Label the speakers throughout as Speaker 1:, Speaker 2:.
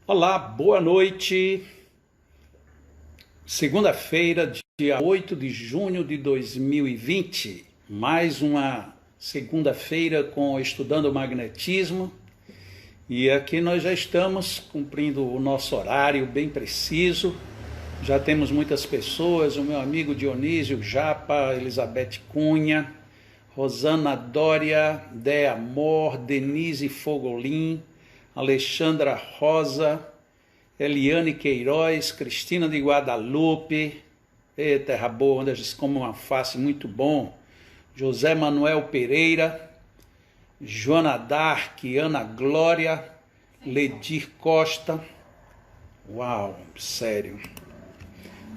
Speaker 1: Olá, boa noite. Segunda-feira, dia 8 de junho de 2020. Mais uma segunda-feira com Estudando Magnetismo. E aqui nós já estamos cumprindo o nosso horário bem preciso. Já temos muitas pessoas, o meu amigo Dionísio Japa, Elizabeth Cunha, Rosana Dória, Dé Amor, Denise Fogolin, Alexandra Rosa, Eliane Queiroz, Cristina de Guadalupe, terra boa, onde a gente come uma face muito bom, José Manuel Pereira, Joana Dark, Ana Glória, Ledir Costa. Uau, sério.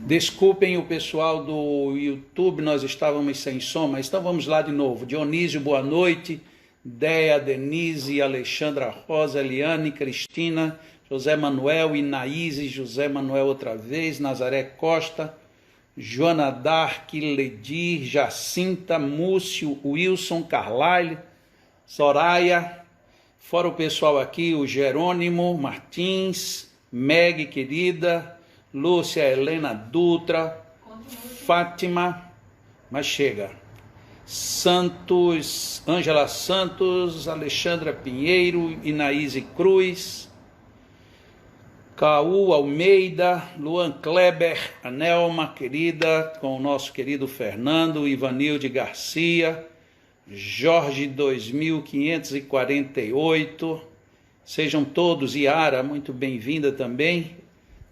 Speaker 1: Desculpem o pessoal do YouTube, nós estávamos sem som, mas então vamos lá de novo. Dionísio, boa noite. Déia, Denise, Alexandra Rosa, Eliane, Cristina, José Manuel, Inaíse, José Manuel outra vez, Nazaré Costa, Joana Dark, Ledir, Jacinta, Múcio, Wilson, Carlyle, Soraya, fora o pessoal aqui, o Jerônimo Martins, Meg, querida, Lúcia Helena Dutra, Fátima, mas chega. Santos, Ângela Santos, Alexandra Pinheiro, Inaíse Cruz, Caú Almeida, Luan Kleber, Anelma, querida, com o nosso querido Fernando, Ivanilde Garcia, Jorge 2548, sejam todos, Yara, muito bem-vinda também,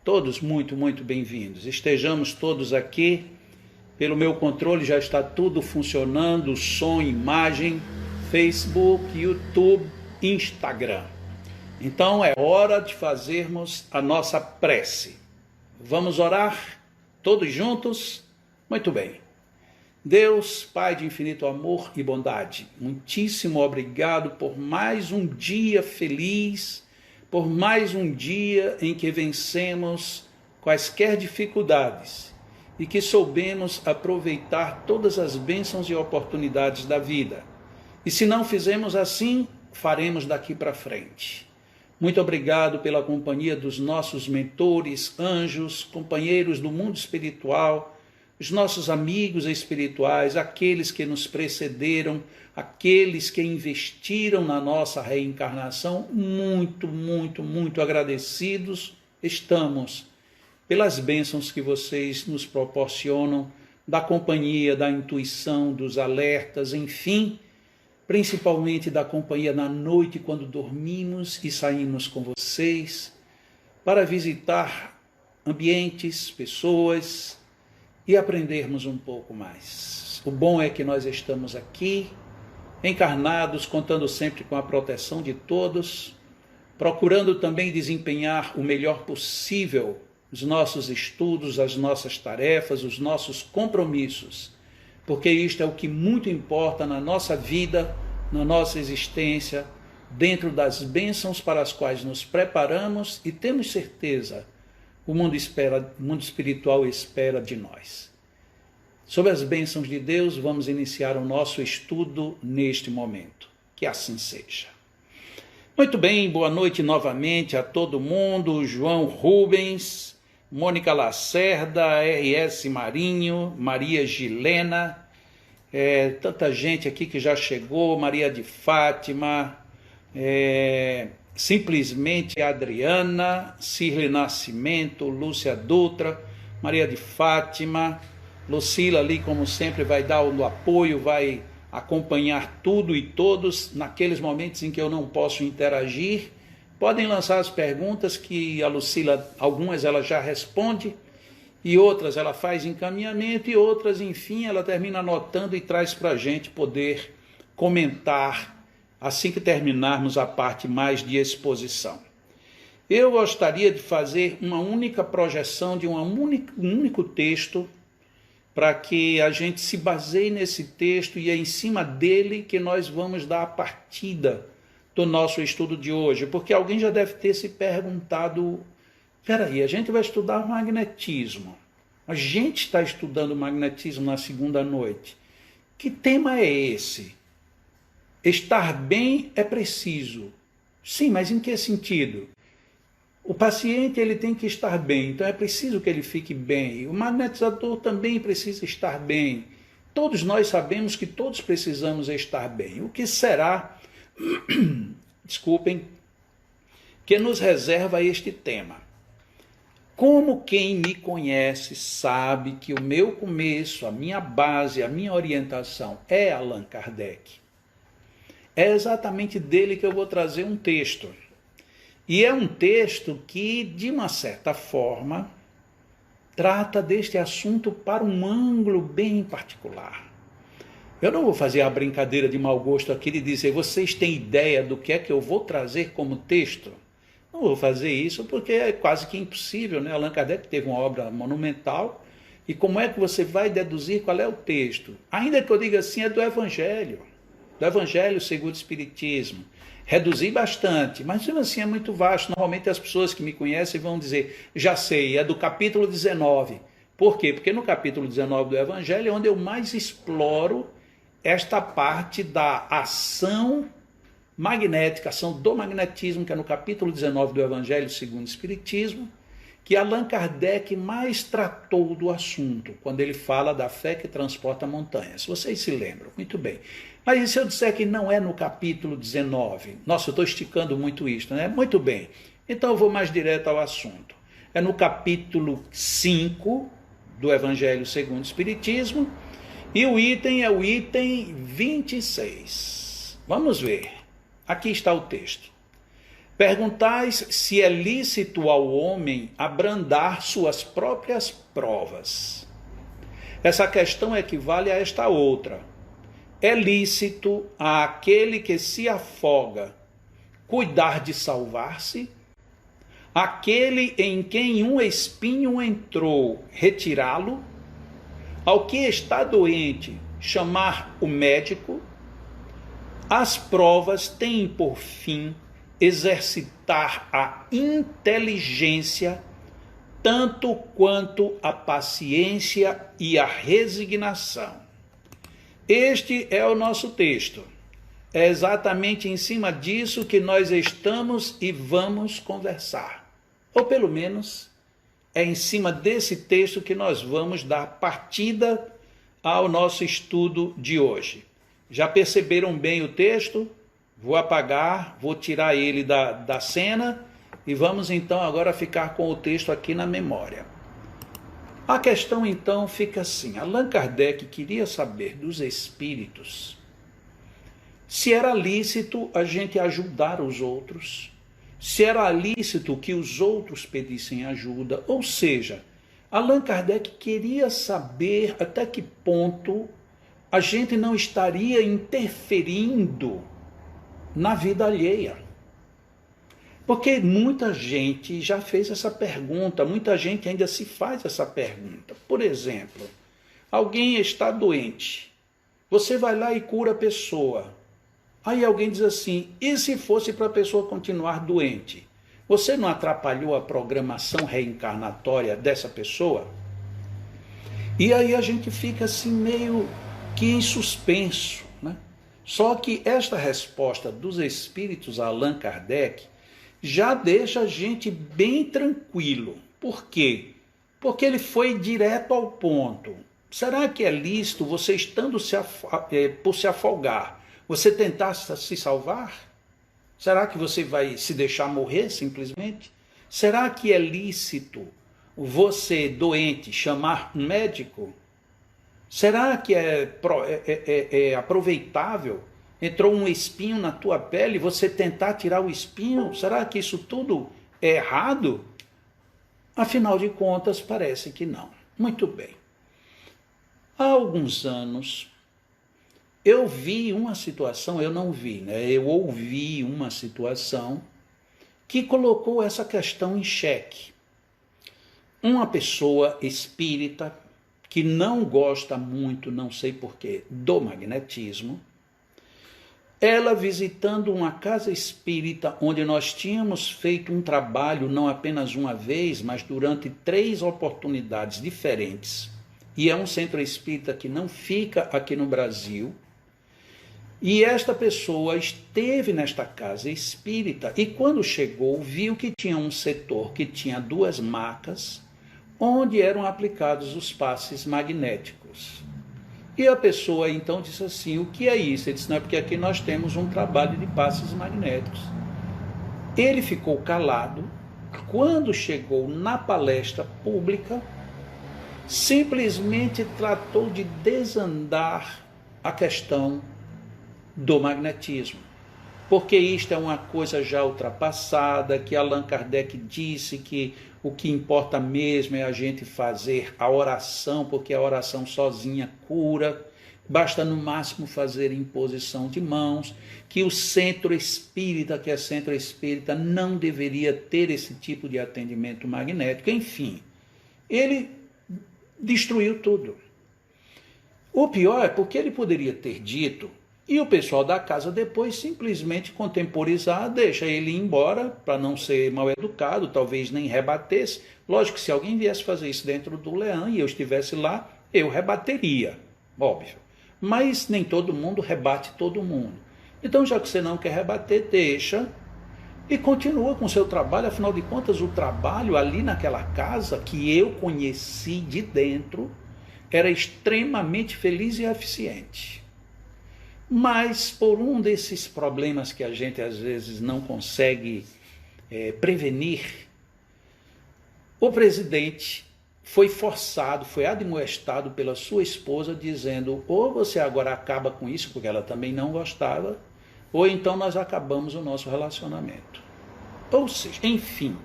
Speaker 1: todos muito bem-vindos, estejamos todos aqui. Pelo meu controle já está tudo funcionando, som, imagem, Facebook, YouTube, Instagram. Então é hora de fazermos a nossa prece. Vamos orar todos juntos? Muito bem. Deus, Pai de infinito amor e bondade, muitíssimo obrigado por mais um dia feliz, por mais um dia em que vencemos quaisquer dificuldades e que soubemos aproveitar todas as bênçãos e oportunidades da vida. E se não fizemos assim, faremos daqui para frente. Muito obrigado pela companhia dos nossos mentores, anjos, companheiros do mundo espiritual, os nossos amigos espirituais, aqueles que nos precederam, aqueles que investiram na nossa reencarnação, muito agradecidos estamos pelas bênçãos que vocês nos proporcionam, da companhia, da intuição, dos alertas, enfim, principalmente da companhia na noite quando dormimos e saímos com vocês para visitar ambientes, pessoas e aprendermos um pouco mais. O bom é que nós estamos aqui, encarnados, contando sempre com a proteção de todos, procurando também desempenhar o melhor possível os nossos estudos, as nossas tarefas, os nossos compromissos, porque isto é o que muito importa na nossa vida, na nossa existência, dentro das bênçãos para as quais nos preparamos e temos certeza, o mundo espiritual espera de nós. Sob as bênçãos de Deus, vamos iniciar o nosso estudo neste momento. Que assim seja. Muito bem, boa noite novamente a todo mundo, João Rubens, Mônica Lacerda, R.S. Marinho, Maria Gilena, tanta gente aqui que já chegou, Maria de Fátima, simplesmente Adriana, Cirle Nascimento, Lúcia Dutra, Maria de Fátima, Lucila ali como sempre vai dar o apoio, vai acompanhar tudo e todos naqueles momentos em que eu não posso interagir. Podem lançar as perguntas que a Lucila, algumas ela já responde, e outras ela faz encaminhamento, e outras, enfim, ela termina anotando e traz para a gente poder comentar assim que terminarmos a parte mais de exposição. Eu gostaria de fazer uma única projeção de um único texto, para que a gente se baseie nesse texto e é em cima dele que nós vamos dar a partida do nosso estudo de hoje, porque alguém já deve ter se perguntado, peraí, a gente vai estudar magnetismo, a gente está estudando magnetismo na segunda noite, que tema é esse? Estar bem é preciso, sim, mas em que sentido? O paciente ele tem que estar bem, então é preciso que ele fique bem. O magnetizador também precisa estar bem. Todos nós sabemos que todos precisamos estar bem. O que será, desculpem, que nos reserva este tema? Como quem me conhece sabe que o meu começo, a minha base, a minha orientação é Allan Kardec. É exatamente dele que eu vou trazer um texto. E é um texto que, de uma certa forma, trata deste assunto para um ângulo bem particular. Eu não vou fazer a brincadeira de mau gosto aqui de dizer, vocês têm ideia do que é que eu vou trazer como texto? Não vou fazer isso porque é quase que impossível, né? Allan Kardec teve uma obra monumental, e como é que você vai deduzir qual é o texto? Ainda que eu diga assim, é do Evangelho segundo o Espiritismo. Reduzi bastante, mas mesmo assim é muito vasto. Normalmente as pessoas que me conhecem vão dizer, já sei, é do capítulo 19. Por quê? Porque no capítulo 19 do Evangelho é onde eu mais exploro esta parte da ação magnética, ação do magnetismo, que é no capítulo 19 do Evangelho segundo o Espiritismo, que Allan Kardec mais tratou do assunto, quando ele fala da fé que transporta montanhas. Vocês se lembram? Muito bem. Mas e se eu disser que não é no capítulo 19? Nossa, eu estou esticando muito isto, né? Muito bem. Então eu vou mais direto ao assunto. É no capítulo 5 do Evangelho segundo o Espiritismo, e o item é o item 26. Vamos ver. Aqui está o texto. Perguntais se é lícito ao homem abrandar suas próprias provas. Essa questão equivale a esta outra. É lícito àquele que se afoga cuidar de salvar-se? Aquele em quem um espinho entrou, retirá-lo? Ao que está doente, chamar o médico? As provas têm por fim exercitar a inteligência, tanto quanto a paciência e a resignação. Este é o nosso texto. É exatamente em cima disso que nós estamos e vamos conversar. Ou pelo menos é em cima desse texto que nós vamos dar partida ao nosso estudo de hoje. Já perceberam bem o texto? Vou apagar, vou tirar ele da cena e vamos então agora ficar com o texto aqui na memória. A questão então fica assim, Allan Kardec queria saber dos espíritos se era lícito a gente ajudar os outros, se era lícito que os outros pedissem ajuda, ou seja, Allan Kardec queria saber até que ponto a gente não estaria interferindo na vida alheia. Porque muita gente já fez essa pergunta, muita gente ainda se faz essa pergunta. Por exemplo, alguém está doente, você vai lá e cura a pessoa. Aí alguém diz assim, e se fosse para a pessoa continuar doente? Você não atrapalhou a programação reencarnatória dessa pessoa? E aí a gente fica assim meio que em suspenso, né? Só que esta resposta dos espíritos a Allan Kardec já deixa a gente bem tranquilo. Por quê? Porque ele foi direto ao ponto. Será que é lícito você, estando por se afogar, você tentar se salvar? Será que você vai se deixar morrer simplesmente? Será que é lícito você, doente, chamar um médico? Será que é aproveitável? Entrou um espinho na tua pele, você tentar tirar o espinho? Será que isso tudo é errado? Afinal de contas, parece que não. Muito bem. Há alguns anos, eu vi uma situação, eu não vi, né? Eu ouvi uma situação que colocou essa questão em xeque. Uma pessoa espírita que não gosta muito, não sei porquê, do magnetismo, ela visitando uma casa espírita onde nós tínhamos feito um trabalho não apenas uma vez, mas durante 3 oportunidades diferentes, e é um centro espírita que não fica aqui no Brasil, E esta pessoa esteve nesta casa espírita e quando chegou viu que tinha um setor que tinha 2 macas onde eram aplicados os passes magnéticos. E a pessoa então disse assim, o que é isso? Ele disse, não, é porque aqui nós temos um trabalho de passes magnéticos. Ele ficou calado. Quando chegou na palestra pública, simplesmente tratou de desandar a questão do magnetismo, porque isto é uma coisa já ultrapassada, que Allan Kardec disse que o que importa mesmo é a gente fazer a oração, porque a oração sozinha cura, basta no máximo fazer imposição de mãos, que o centro espírita, que é centro espírita, não deveria ter esse tipo de atendimento magnético, enfim, ele destruiu tudo. O pior é porque ele poderia ter dito, e o pessoal da casa depois simplesmente contemporizar, deixa ele ir embora para não ser mal educado, talvez nem rebatesse. Lógico que se alguém viesse fazer isso dentro do leão e eu estivesse lá, eu rebateria, óbvio. Mas nem todo mundo rebate todo mundo. Então, já que você não quer rebater, deixa e continua com o seu trabalho. Afinal de contas, o trabalho ali naquela casa que eu conheci de dentro era extremamente feliz e eficiente. Mas por um desses problemas que a gente às vezes não consegue prevenir, o presidente foi forçado, foi admoestado pela sua esposa, dizendo, ou você agora acaba com isso, porque ela também não gostava, ou então nós acabamos o nosso relacionamento. Ou seja, enfim,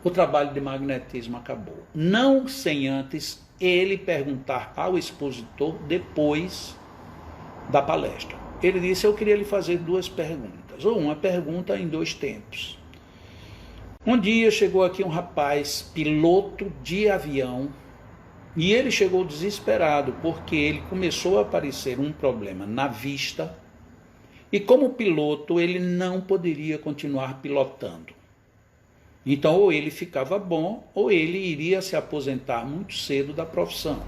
Speaker 1: o trabalho de magnetismo acabou. Não sem antes ele perguntar ao expositor depois da palestra. Ele disse, eu queria lhe fazer 2 perguntas, ou uma pergunta em 2 tempos. Um dia chegou aqui um rapaz, piloto de avião, e ele chegou desesperado, porque ele começou a aparecer um problema na vista, e como piloto ele não poderia continuar pilotando. Então ou ele ficava bom, ou ele iria se aposentar muito cedo da profissão.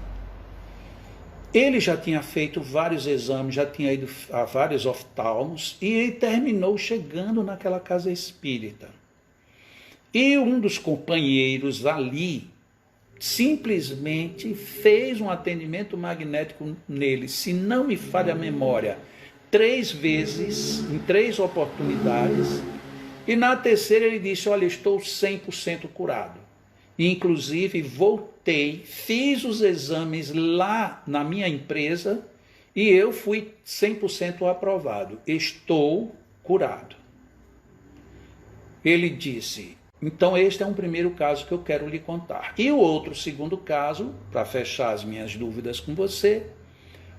Speaker 1: Ele já tinha feito vários exames, já tinha ido a vários oftalmos, e ele terminou chegando naquela casa espírita. E um dos companheiros ali simplesmente fez um atendimento magnético nele, se não me falha a memória, 3 vezes, em 3 oportunidades, e na terceira ele disse, olha, estou 100% curado. Inclusive voltei, fiz os exames lá na minha empresa e eu fui 100% aprovado. Estou curado. Ele disse, então este é um primeiro caso que eu quero lhe contar. E o outro segundo caso, para fechar as minhas dúvidas com você,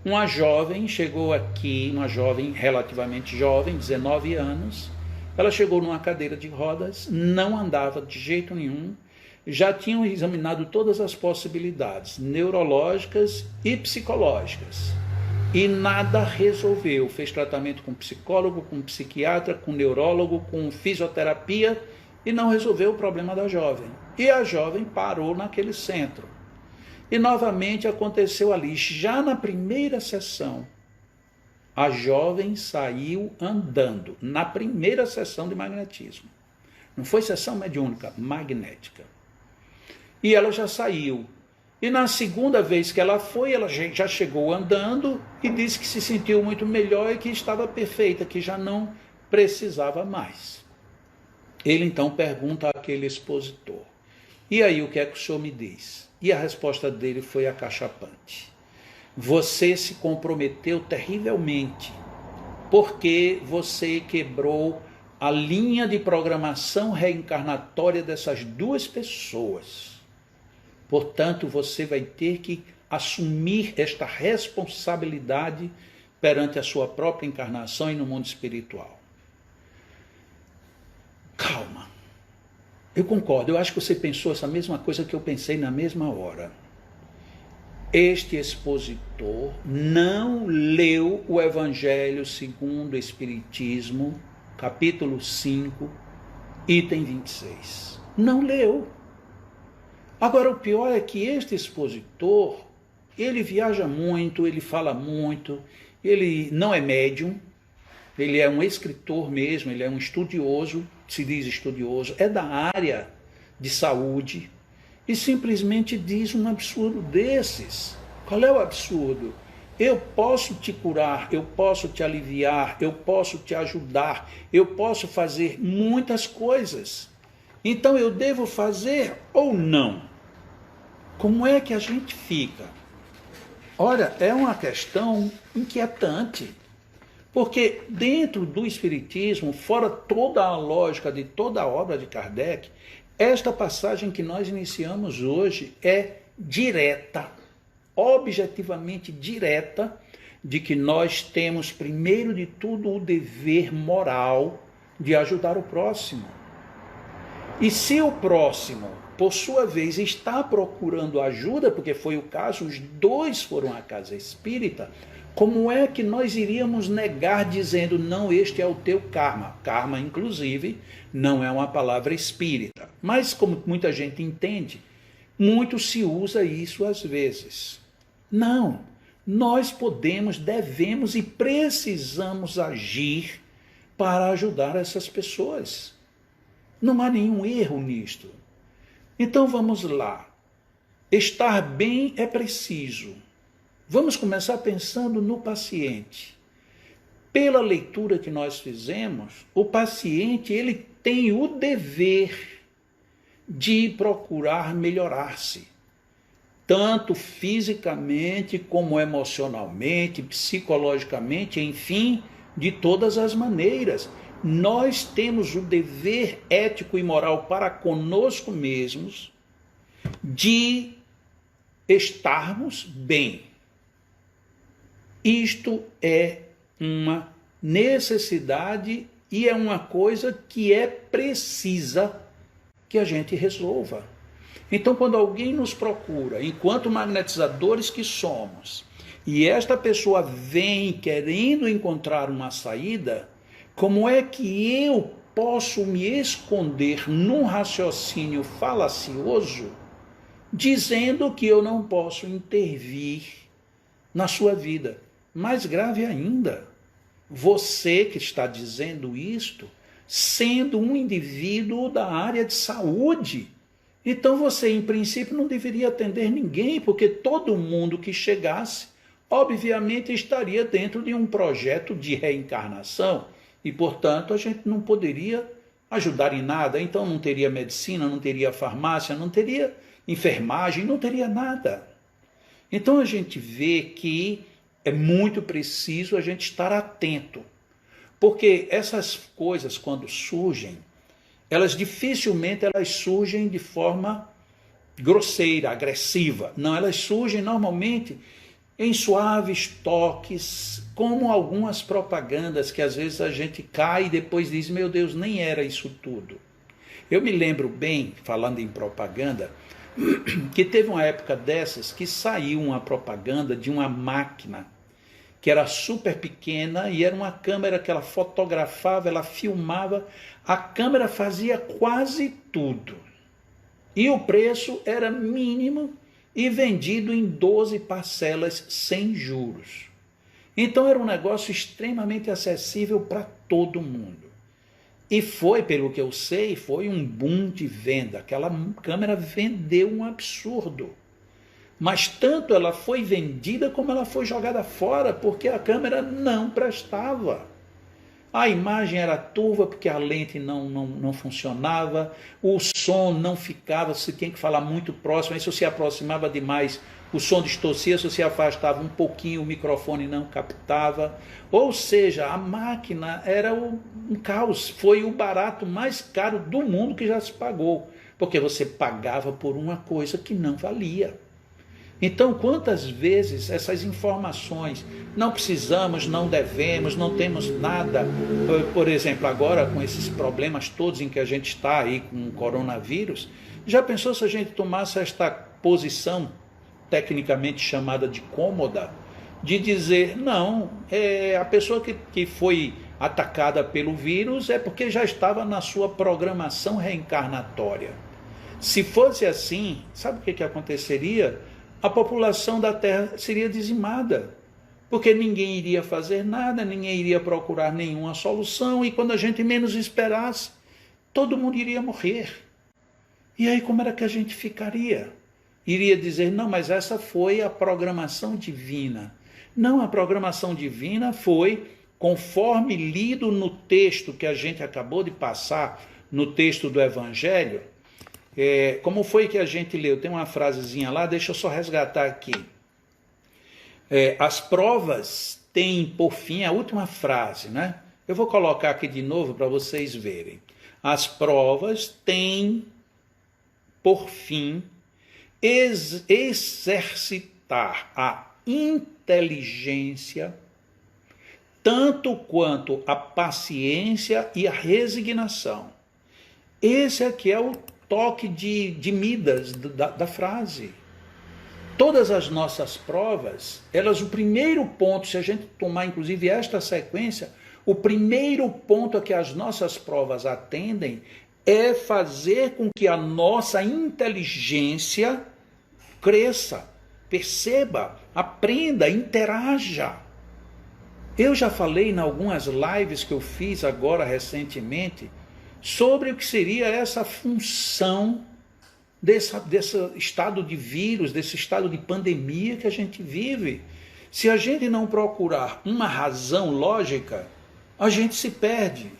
Speaker 1: uma jovem chegou aqui, uma jovem relativamente jovem, 19 anos, ela chegou numa cadeira de rodas, não andava de jeito nenhum, já tinham examinado todas as possibilidades neurológicas e psicológicas e nada resolveu. Fez tratamento com psicólogo, com psiquiatra, com neurólogo, com fisioterapia e não resolveu o problema da jovem. E a jovem parou naquele centro. E novamente aconteceu ali, já na primeira sessão, a jovem saiu andando, na primeira sessão de magnetismo. Não foi sessão mediúnica, magnética. E ela já saiu. E na segunda vez que ela foi, ela já chegou andando e disse que se sentiu muito melhor e que estava perfeita, que já não precisava mais. Ele então pergunta àquele expositor, e aí o que é que o senhor me diz? E a resposta dele foi acachapante. Você se comprometeu terrivelmente, porque você quebrou a linha de programação reencarnatória dessas 2 pessoas. Portanto, você vai ter que assumir esta responsabilidade perante a sua própria encarnação e no mundo espiritual. Calma. Eu concordo, eu acho que você pensou essa mesma coisa que eu pensei na mesma hora. Este expositor não leu o Evangelho segundo o Espiritismo, capítulo 5, item 26. Não leu. Agora, o pior é que este expositor, ele viaja muito, ele fala muito, ele não é médium, ele é um escritor mesmo, ele é um estudioso, se diz estudioso, é da área de saúde, e simplesmente diz um absurdo desses. Qual é o absurdo? Eu posso te curar, eu posso te aliviar, eu posso te ajudar, eu posso fazer muitas coisas. Então eu devo fazer ou não? Como é que a gente fica? Olha, é uma questão inquietante, porque dentro do Espiritismo, fora toda a lógica de toda a obra de Kardec, esta passagem que nós iniciamos hoje é direta, objetivamente direta, de que nós temos, primeiro de tudo, o dever moral de ajudar o próximo. E se o próximo, por sua vez, está procurando ajuda, porque foi o caso, os dois foram à casa espírita, como é que nós iríamos negar dizendo, não, este é o teu karma? Karma, inclusive, não é uma palavra espírita. Mas, como muita gente entende, muito se usa isso às vezes. Não, nós podemos, devemos e precisamos agir para ajudar essas pessoas. Não há nenhum erro nisto. Então vamos lá. Estar bem é preciso. Vamos começar pensando no paciente. Pela leitura que nós fizemos, o paciente ele tem o dever de procurar melhorar-se, tanto fisicamente como emocionalmente, psicologicamente, enfim, de todas as maneiras. Nós temos o dever ético e moral para conosco mesmos de estarmos bem. Isto é uma necessidade e é uma coisa que é precisa que a gente resolva. Então, quando alguém nos procura, enquanto magnetizadores que somos, e esta pessoa vem querendo encontrar uma saída, como é que eu posso me esconder num raciocínio falacioso, dizendo que eu não posso intervir na sua vida? Mais grave ainda, você que está dizendo isto, sendo um indivíduo da área de saúde, então você, em princípio, não deveria atender ninguém, porque todo mundo que chegasse, obviamente, estaria dentro de um projeto de reencarnação, e, portanto, a gente não poderia ajudar em nada, então não teria medicina, não teria farmácia, não teria enfermagem, não teria nada. Então a gente vê que é muito preciso a gente estar atento, porque essas coisas, quando surgem, elas dificilmente surgem de forma grosseira, agressiva. Não, elas surgem normalmente em suaves toques, como algumas propagandas que às vezes a gente cai e depois diz, meu Deus, nem era isso tudo. Eu me lembro bem, falando em propaganda, que teve uma época dessas que saiu uma propaganda de uma máquina que era super pequena e era uma câmera que ela fotografava, ela filmava, a câmera fazia quase tudo. E o preço era mínimo e vendido em 12 parcelas sem juros. Então era um negócio extremamente acessível para todo mundo. E foi, pelo que eu sei, foi um boom de venda. Aquela câmera vendeu um absurdo. Mas tanto ela foi vendida como ela foi jogada fora, porque a câmera não prestava. A imagem era turva porque a lente não funcionava, o som não ficava, você tinha que falar muito próximo, aí se você aproximava demais, o som distorcia, se você afastava um pouquinho, o microfone não captava. Ou seja, a máquina era um caos, foi o barato mais caro do mundo que já se pagou, porque você pagava por uma coisa que não valia. Então, quantas vezes essas informações, não precisamos, não devemos, não temos nada, por exemplo, agora com esses problemas todos em que a gente está aí com o coronavírus, já pensou se a gente tomasse esta posição, tecnicamente chamada de cômoda, de dizer, não, a pessoa que foi atacada pelo vírus é porque já estava na sua programação reencarnatória. Se fosse assim, sabe o que aconteceria? A população da Terra seria dizimada. porque ninguém iria fazer nada, ninguém iria procurar nenhuma solução, e quando a gente menos esperasse, todo mundo iria morrer. E aí como era que a gente ficaria? Iria dizer, não, mas essa foi a programação divina. Não, a programação divina foi, conforme lido no texto que a gente acabou de passar, no texto do Evangelho. Como foi que a gente leu? Tem uma frasezinha lá, deixa eu só resgatar aqui. As provas têm por fim, a última frase, né? Eu vou colocar aqui de novo para vocês verem. As provas têm por fim exercitar a inteligência, tanto quanto a paciência e a resignação. Esse aqui é o toque de Midas da frase. Todas as nossas provas, o primeiro ponto, se a gente tomar inclusive esta sequência, o primeiro ponto a que as nossas provas atendem é fazer com que a nossa inteligência cresça, perceba, aprenda, interaja. Eu já falei em algumas lives que eu fiz agora recentemente sobre o que seria essa função desse estado de vírus, desse estado de pandemia que a gente vive. Se a gente não procurar uma razão lógica, a gente se perde.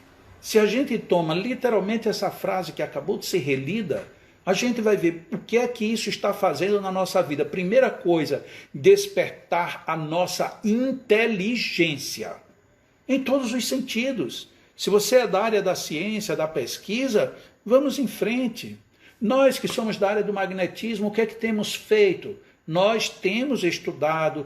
Speaker 1: Se a gente toma literalmente essa frase que acabou de ser relida, a gente vai ver o que é que isso está fazendo na nossa vida. Primeira coisa, despertar a nossa inteligência, em todos os sentidos. Se você é da área da ciência, da pesquisa, vamos em frente. Nós que somos da área do magnetismo, o que é que temos feito? Nós temos estudado,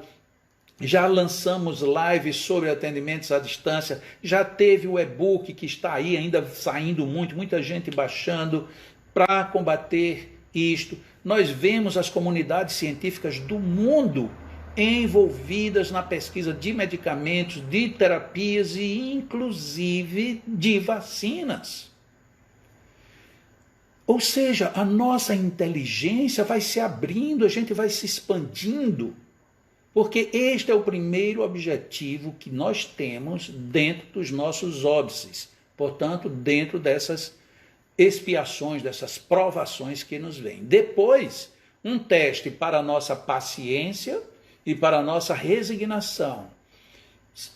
Speaker 1: já lançamos lives sobre atendimentos à distância, já teve o e-book que está aí ainda saindo muita gente baixando para combater isto. Nós vemos as comunidades científicas do mundo envolvidas na pesquisa de medicamentos, de terapias e inclusive de vacinas. Ou seja, a nossa inteligência vai se abrindo, a gente vai se expandindo, porque este é o primeiro objetivo que nós temos dentro dos nossos óbices, portanto, dentro dessas expiações, dessas provações que nos vêm. Depois, um teste para a nossa paciência e para a nossa resignação.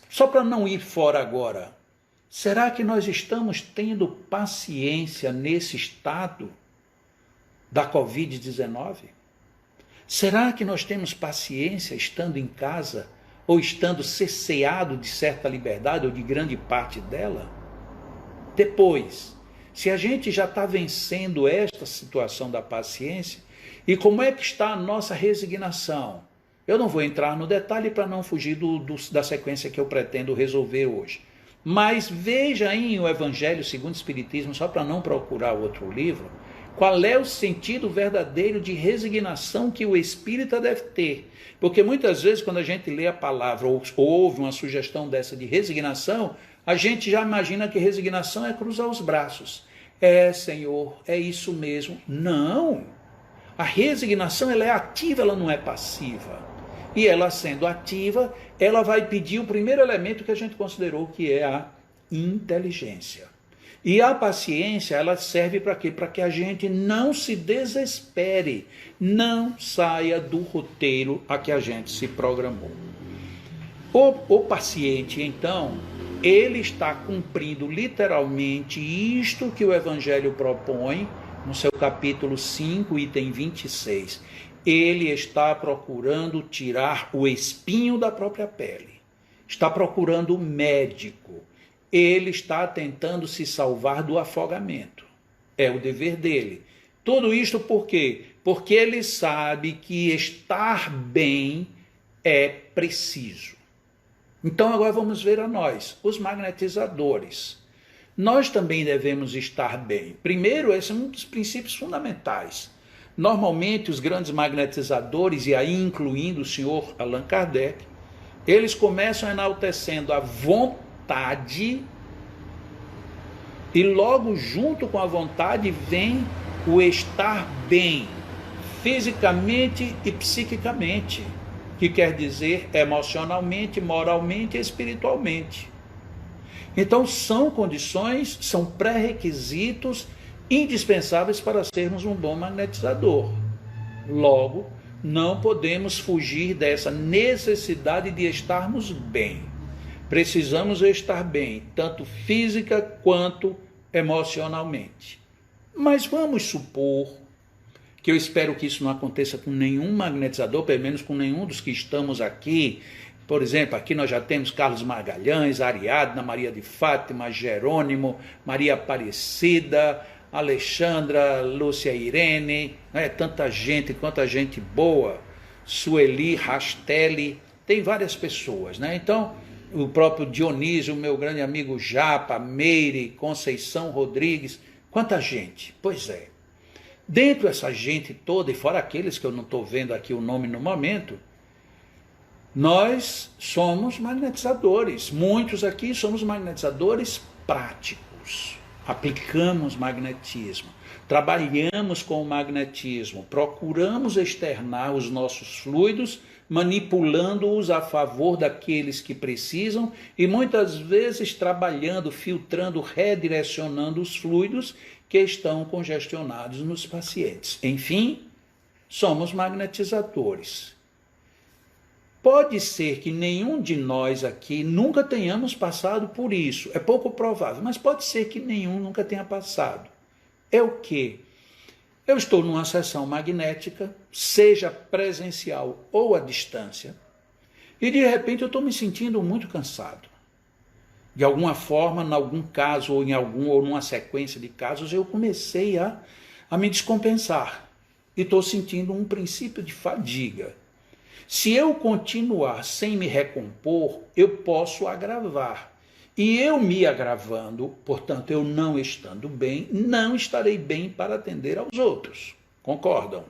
Speaker 1: Só para não ir fora agora, será que nós estamos tendo paciência nesse estado da Covid-19? Será que nós temos paciência estando em casa ou estando cerceado de certa liberdade ou de grande parte dela? Depois, se a gente já está vencendo esta situação da paciência, e como é que está a nossa resignação? Eu não vou entrar no detalhe para não fugir da sequência que eu pretendo resolver hoje. Mas veja aí o Evangelho segundo o Espiritismo, só para não procurar outro livro, qual é o sentido verdadeiro de resignação que o espírita deve ter. Porque muitas vezes quando a gente lê a palavra ou ouve uma sugestão dessa de resignação, a gente já imagina que resignação é cruzar os braços. Senhor, é isso mesmo. Não! A resignação ela é ativa, ela não é passiva. E ela sendo ativa, ela vai pedir o primeiro elemento que a gente considerou, que é a inteligência. E a paciência, ela serve para quê? Para que a gente não se desespere, não saia do roteiro a que a gente se programou. O paciente, então, ele está cumprindo literalmente isto que o Evangelho propõe, no seu capítulo 5, item 26. Ele está procurando tirar o espinho da própria pele. Está procurando o médico. Ele está tentando se salvar do afogamento. É o dever dele. Tudo isto por quê? Porque ele sabe que estar bem é preciso. Então agora vamos ver a nós, os magnetizadores. Nós também devemos estar bem. Primeiro, esse é um dos princípios fundamentais. Normalmente os grandes magnetizadores, e aí incluindo o senhor Allan Kardec, eles começam enaltecendo a vontade e logo junto com a vontade vem o estar bem, fisicamente e psiquicamente, que quer dizer emocionalmente, moralmente e espiritualmente. Então são condições, são pré-requisitos indispensáveis para sermos um bom magnetizador. Logo, não podemos fugir dessa necessidade de estarmos bem. Precisamos estar bem, tanto física quanto emocionalmente. Mas vamos supor que eu espero que isso não aconteça com nenhum magnetizador, pelo menos com nenhum dos que estamos aqui. Por exemplo, aqui nós já temos Carlos Magalhães, Ariadna, Maria de Fátima, Jerônimo, Maria Aparecida, Alexandra, Lúcia Irene, tanta gente, quanta gente boa, Sueli, Rastelli, tem várias pessoas, né? Então, o próprio Dionísio, meu grande amigo Japa, Meire, Conceição Rodrigues, quanta gente, pois é. Dentro dessa gente toda, e fora aqueles que eu não estou vendo aqui o nome no momento, nós somos magnetizadores. Muitos aqui somos magnetizadores práticos. Aplicamos magnetismo, trabalhamos com o magnetismo, procuramos externar os nossos fluidos, manipulando-os a favor daqueles que precisam e muitas vezes trabalhando, filtrando, redirecionando os fluidos que estão congestionados nos pacientes. Enfim, somos magnetizadores. Pode ser que nenhum de nós aqui nunca tenhamos passado por isso. É pouco provável, mas pode ser que nenhum nunca tenha passado. É o quê? Eu estou numa sessão magnética, seja presencial ou à distância, e de repente eu estou me sentindo muito cansado. De alguma forma, em algum caso, ou numa sequência de casos, eu comecei a me descompensar. E estou sentindo um princípio de fadiga. Se eu continuar sem me recompor, eu posso agravar. E eu me agravando, portanto, eu não estando bem, não estarei bem para atender aos outros. Concordam?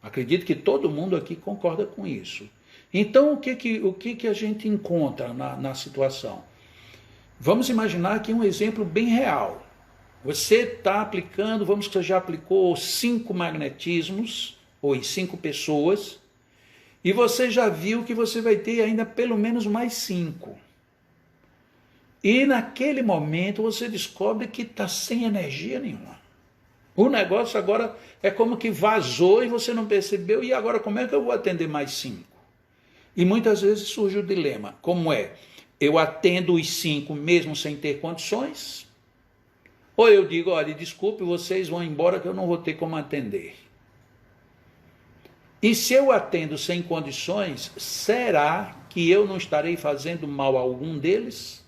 Speaker 1: Acredito que todo mundo aqui concorda com isso. Então, o que a gente encontra na situação? Vamos imaginar aqui um exemplo bem real. Você está aplicando, vamos que você já aplicou 5 magnetismos, ou em 5 pessoas, e você já viu que você vai ter ainda pelo menos mais 5. E naquele momento você descobre que está sem energia nenhuma. O negócio agora é como que vazou e você não percebeu, e agora como é que eu vou atender mais 5? E muitas vezes surge o dilema, como é? Eu atendo os 5 mesmo sem ter condições? Ou eu digo, olha, desculpe, vocês vão embora que eu não vou ter como atender. E se eu atendo sem condições, será que eu não estarei fazendo mal a algum deles?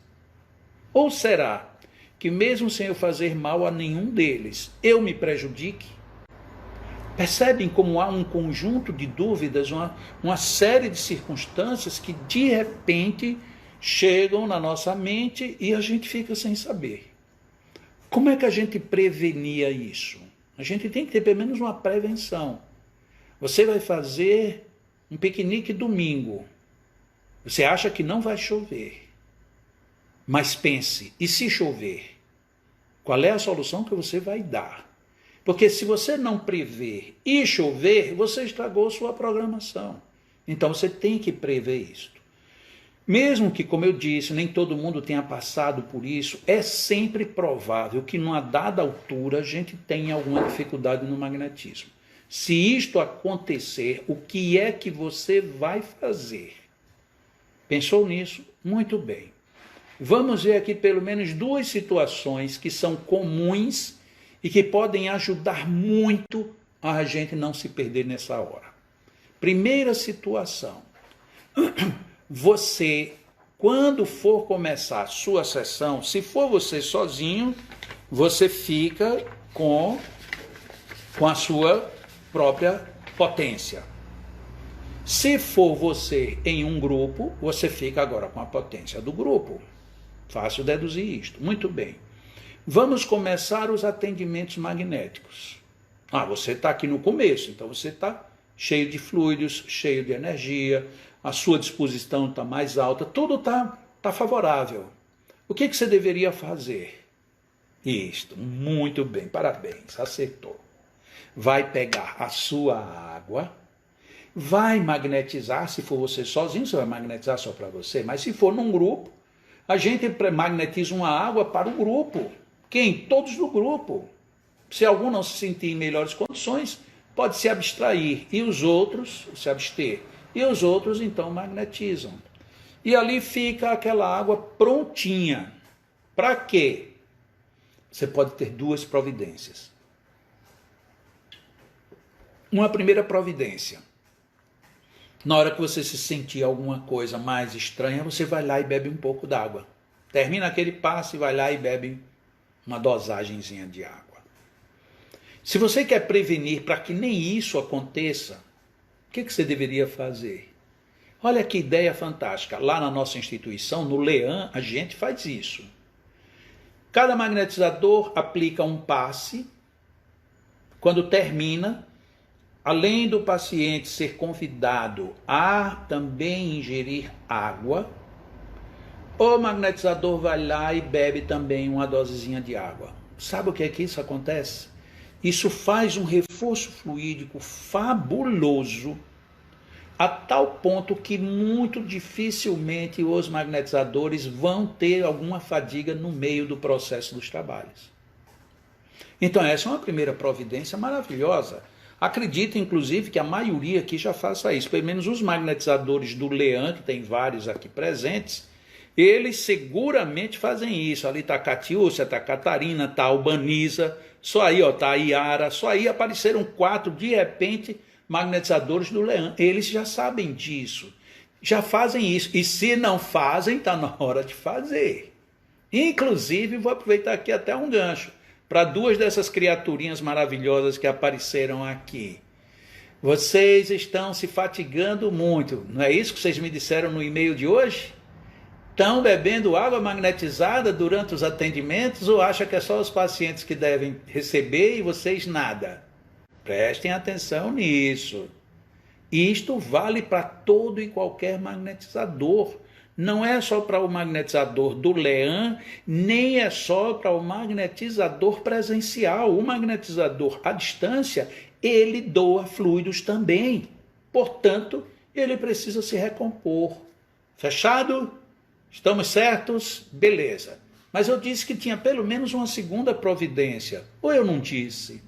Speaker 1: Ou será que mesmo sem eu fazer mal a nenhum deles, eu me prejudique? Percebem como há um conjunto de dúvidas, uma série de circunstâncias que de repente chegam na nossa mente e a gente fica sem saber. Como é que a gente prevenia isso? A gente tem que ter pelo menos uma prevenção. Você vai fazer um piquenique domingo. Você acha que não vai chover. Mas pense, e se chover? Qual é a solução que você vai dar? Porque se você não prever e chover, você estragou sua programação. Então você tem que prever isso. Mesmo que, como eu disse, nem todo mundo tenha passado por isso, é sempre provável que numa dada altura a gente tenha alguma dificuldade no magnetismo. Se isto acontecer, o que é que você vai fazer? Pensou nisso? Muito bem. Vamos ver aqui pelo menos 2 situações que são comuns e que podem ajudar muito a gente não se perder nessa hora. Primeira situação. Você, quando for começar a sua sessão, se for você sozinho, você fica com a sua própria potência. Se for você em um grupo, você fica agora com a potência do grupo. Fácil deduzir isto. Muito bem. Vamos começar os atendimentos magnéticos. Você está aqui no começo, então você está cheio de fluidos, cheio de energia, a sua disposição está mais alta, tudo está favorável. O que você deveria fazer? Isto, muito bem, parabéns, acertou. Vai pegar a sua água, vai magnetizar. Se for você sozinho, você vai magnetizar só para você, mas se for num grupo, a gente magnetiza uma água para o grupo. Quem? Todos do grupo. Se algum não se sentir em melhores condições, pode se abstrair e os outros se abster. E os outros então magnetizam. E ali fica aquela água prontinha. Para quê? Você pode ter duas providências. Uma primeira providência. Na hora que você se sentir alguma coisa mais estranha, você vai lá e bebe um pouco d'água. Termina aquele passo e vai lá e bebe uma dosagenzinha de água. Se você quer prevenir para que nem isso aconteça, o que você deveria fazer? Olha que ideia fantástica. Lá na nossa instituição, no LEAN, a gente faz isso. Cada magnetizador aplica um passe. Quando termina, além do paciente ser convidado a também ingerir água, o magnetizador vai lá e bebe também uma dosezinha de água. Sabe o que é que isso acontece? Isso faz um reforço fluídico fabuloso, a tal ponto que muito dificilmente os magnetizadores vão ter alguma fadiga no meio do processo dos trabalhos. Então essa é uma primeira providência maravilhosa. Acredito, inclusive, que a maioria aqui já faça isso. Pelo menos os magnetizadores do LEAN, que tem vários aqui presentes, eles seguramente fazem isso. Ali está a Catiúcia, está a Catarina, está a Albaniza, só aí está a Iara, só aí apareceram 4, de repente, magnetizadores do LEAN. Eles já sabem disso, já fazem isso. E se não fazem, está na hora de fazer. Inclusive, vou aproveitar aqui até um gancho para 2 dessas criaturinhas maravilhosas que apareceram aqui. Vocês estão se fatigando muito, não é isso que vocês me disseram no e-mail de hoje? Estão bebendo água magnetizada durante os atendimentos ou acham que é só os pacientes que devem receber e vocês nada? Prestem atenção nisso. Isto vale para todo e qualquer magnetizador. Não é só para o magnetizador do LEAN, nem é só para o magnetizador presencial. O magnetizador à distância, ele doa fluidos também. Portanto, ele precisa se recompor. Fechado? Estamos certos? Beleza. Mas eu disse que tinha pelo menos uma segunda providência. Ou eu não disse?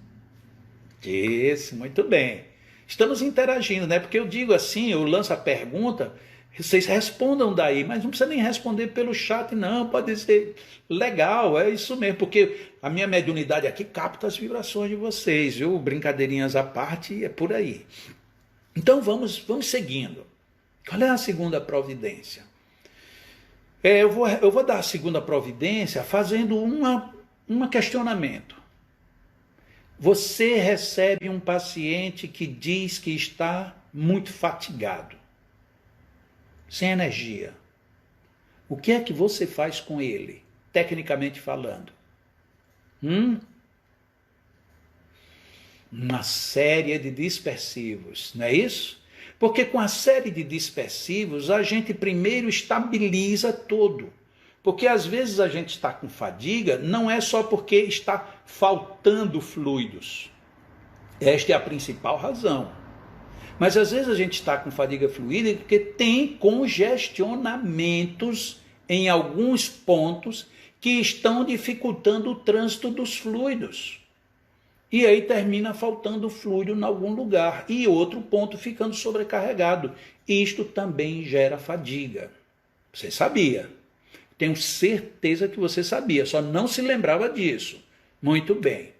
Speaker 1: Disse, muito bem. Estamos interagindo, né? Porque eu digo assim, eu lanço a pergunta, vocês respondam daí, mas não precisa nem responder pelo chat, não. Pode ser legal, é isso mesmo, porque a minha mediunidade aqui capta as vibrações de vocês, viu? Brincadeirinhas à parte, é por aí. Então vamos seguindo. Qual é a segunda providência? Eu vou dar a segunda providência fazendo um questionamento. Você recebe um paciente que diz que está muito fatigado, sem energia. O que é que você faz com ele, tecnicamente falando? Uma série de dispersivos, não é isso? Porque com a série de dispersivos, a gente primeiro estabiliza todo. Porque às vezes a gente está com fadiga, não é só porque está faltando fluidos. Esta é a principal razão. Mas às vezes a gente está com fadiga fluídica porque tem congestionamentos em alguns pontos que estão dificultando o trânsito dos fluidos. E aí termina faltando fluido em algum lugar e outro ponto ficando sobrecarregado. Isto também gera fadiga. Você sabia? Tenho certeza que você sabia, só não se lembrava disso. Muito bem.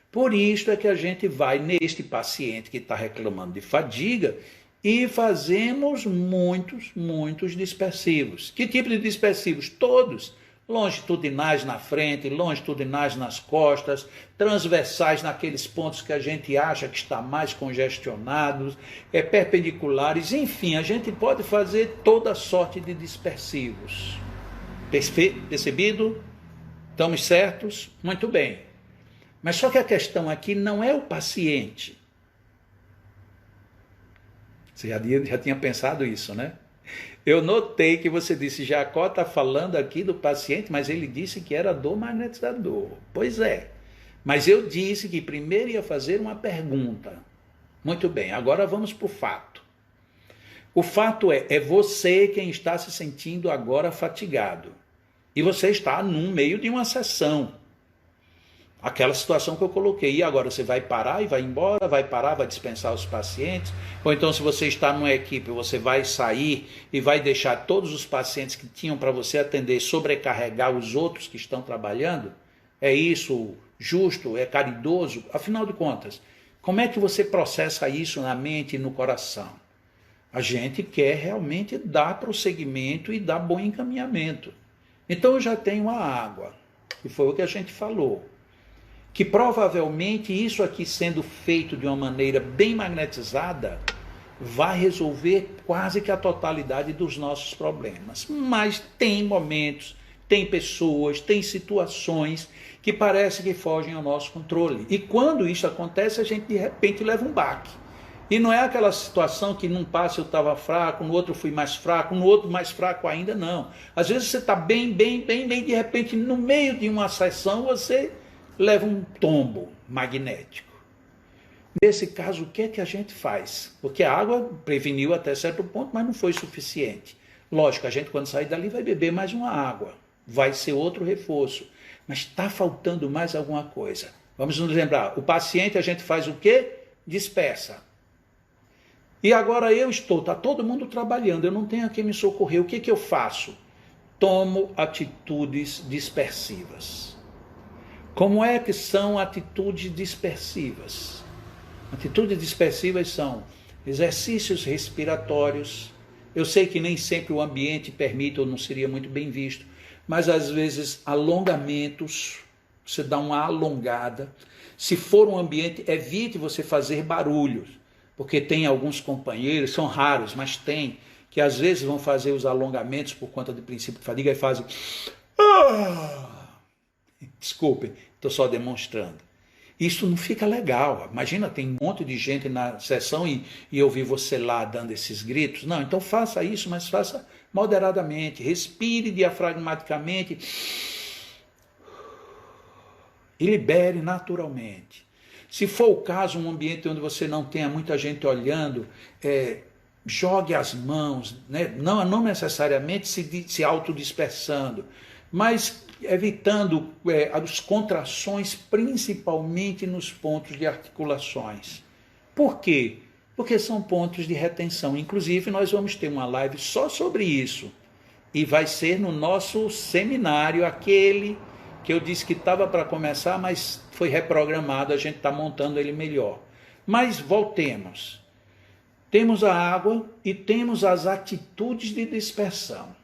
Speaker 1: Por isso é que a gente vai neste paciente que está reclamando de fadiga e fazemos muitos dispersivos. Que tipo de dispersivos? Todos. Longitudinais na frente, longitudinais nas costas, transversais naqueles pontos que a gente acha que está mais congestionados, perpendiculares, enfim, a gente pode fazer toda sorte de dispersivos. Percebido? Estamos certos? Muito bem. Mas só que a questão aqui não é o paciente. Você já tinha pensado isso, né? Eu notei que você disse, Jacó está falando aqui do paciente, mas ele disse que era do magnetizador. Pois é, mas eu disse que primeiro ia fazer uma pergunta. Muito bem, agora vamos para o fato. O fato é você quem está se sentindo agora fatigado. E você está no meio de uma sessão. Aquela situação que eu coloquei. E agora você vai parar e vai embora, vai parar, vai dispensar os pacientes. Ou então, se você está numa equipe, você vai sair e vai deixar todos os pacientes que tinham para você atender sobrecarregar os outros que estão trabalhando? É isso justo? É caridoso? Afinal de contas, como é que você processa isso na mente e no coração? A gente quer realmente dar prosseguimento e dar bom encaminhamento. Então eu já tenho a água, que foi o que a gente falou. Que provavelmente isso aqui sendo feito de uma maneira bem magnetizada, vai resolver quase que a totalidade dos nossos problemas. Mas tem momentos, tem pessoas, tem situações que parece que fogem ao nosso controle. E quando isso acontece, a gente de repente leva um baque. E não é aquela situação que num passo eu estava fraco, no outro fui mais fraco, no outro mais fraco ainda, não. Às vezes você está bem, de repente no meio de uma sessão você leva um tombo magnético. Nesse caso, o que é que a gente faz? Porque a água preveniu até certo ponto, mas não foi suficiente. Lógico, a gente quando sair dali vai beber mais uma água, vai ser outro reforço, mas está faltando mais alguma coisa. Vamos nos lembrar, o paciente a gente faz o quê? Dispersa. E agora está todo mundo trabalhando, eu não tenho a quem me socorrer, o que eu faço? Tomo atitudes dispersivas. Como é que são atitudes dispersivas? Atitudes dispersivas são exercícios respiratórios. Eu sei que nem sempre o ambiente permite ou não seria muito bem visto, mas às vezes alongamentos, você dá uma alongada. Se for um ambiente, evite você fazer barulhos, porque tem alguns companheiros, são raros, mas tem, que às vezes vão fazer os alongamentos por conta do princípio de fadiga e fazem... Desculpem, estou só demonstrando. Isso não fica legal. Imagina, tem um monte de gente na sessão e eu vi você lá dando esses gritos. Não, então faça isso, mas faça moderadamente. Respire diafragmaticamente e libere naturalmente. Se for o caso, um ambiente onde você não tenha muita gente olhando, jogue as mãos, né? Não necessariamente se autodispersando, mas evitando as contrações, principalmente nos pontos de articulações. Por quê? Porque são pontos de retenção. Inclusive, nós vamos ter uma live só sobre isso. E vai ser no nosso seminário, aquele que eu disse que estava para começar, mas foi reprogramado, a gente está montando ele melhor. Mas voltemos. Temos a água e temos as atitudes de dispersão.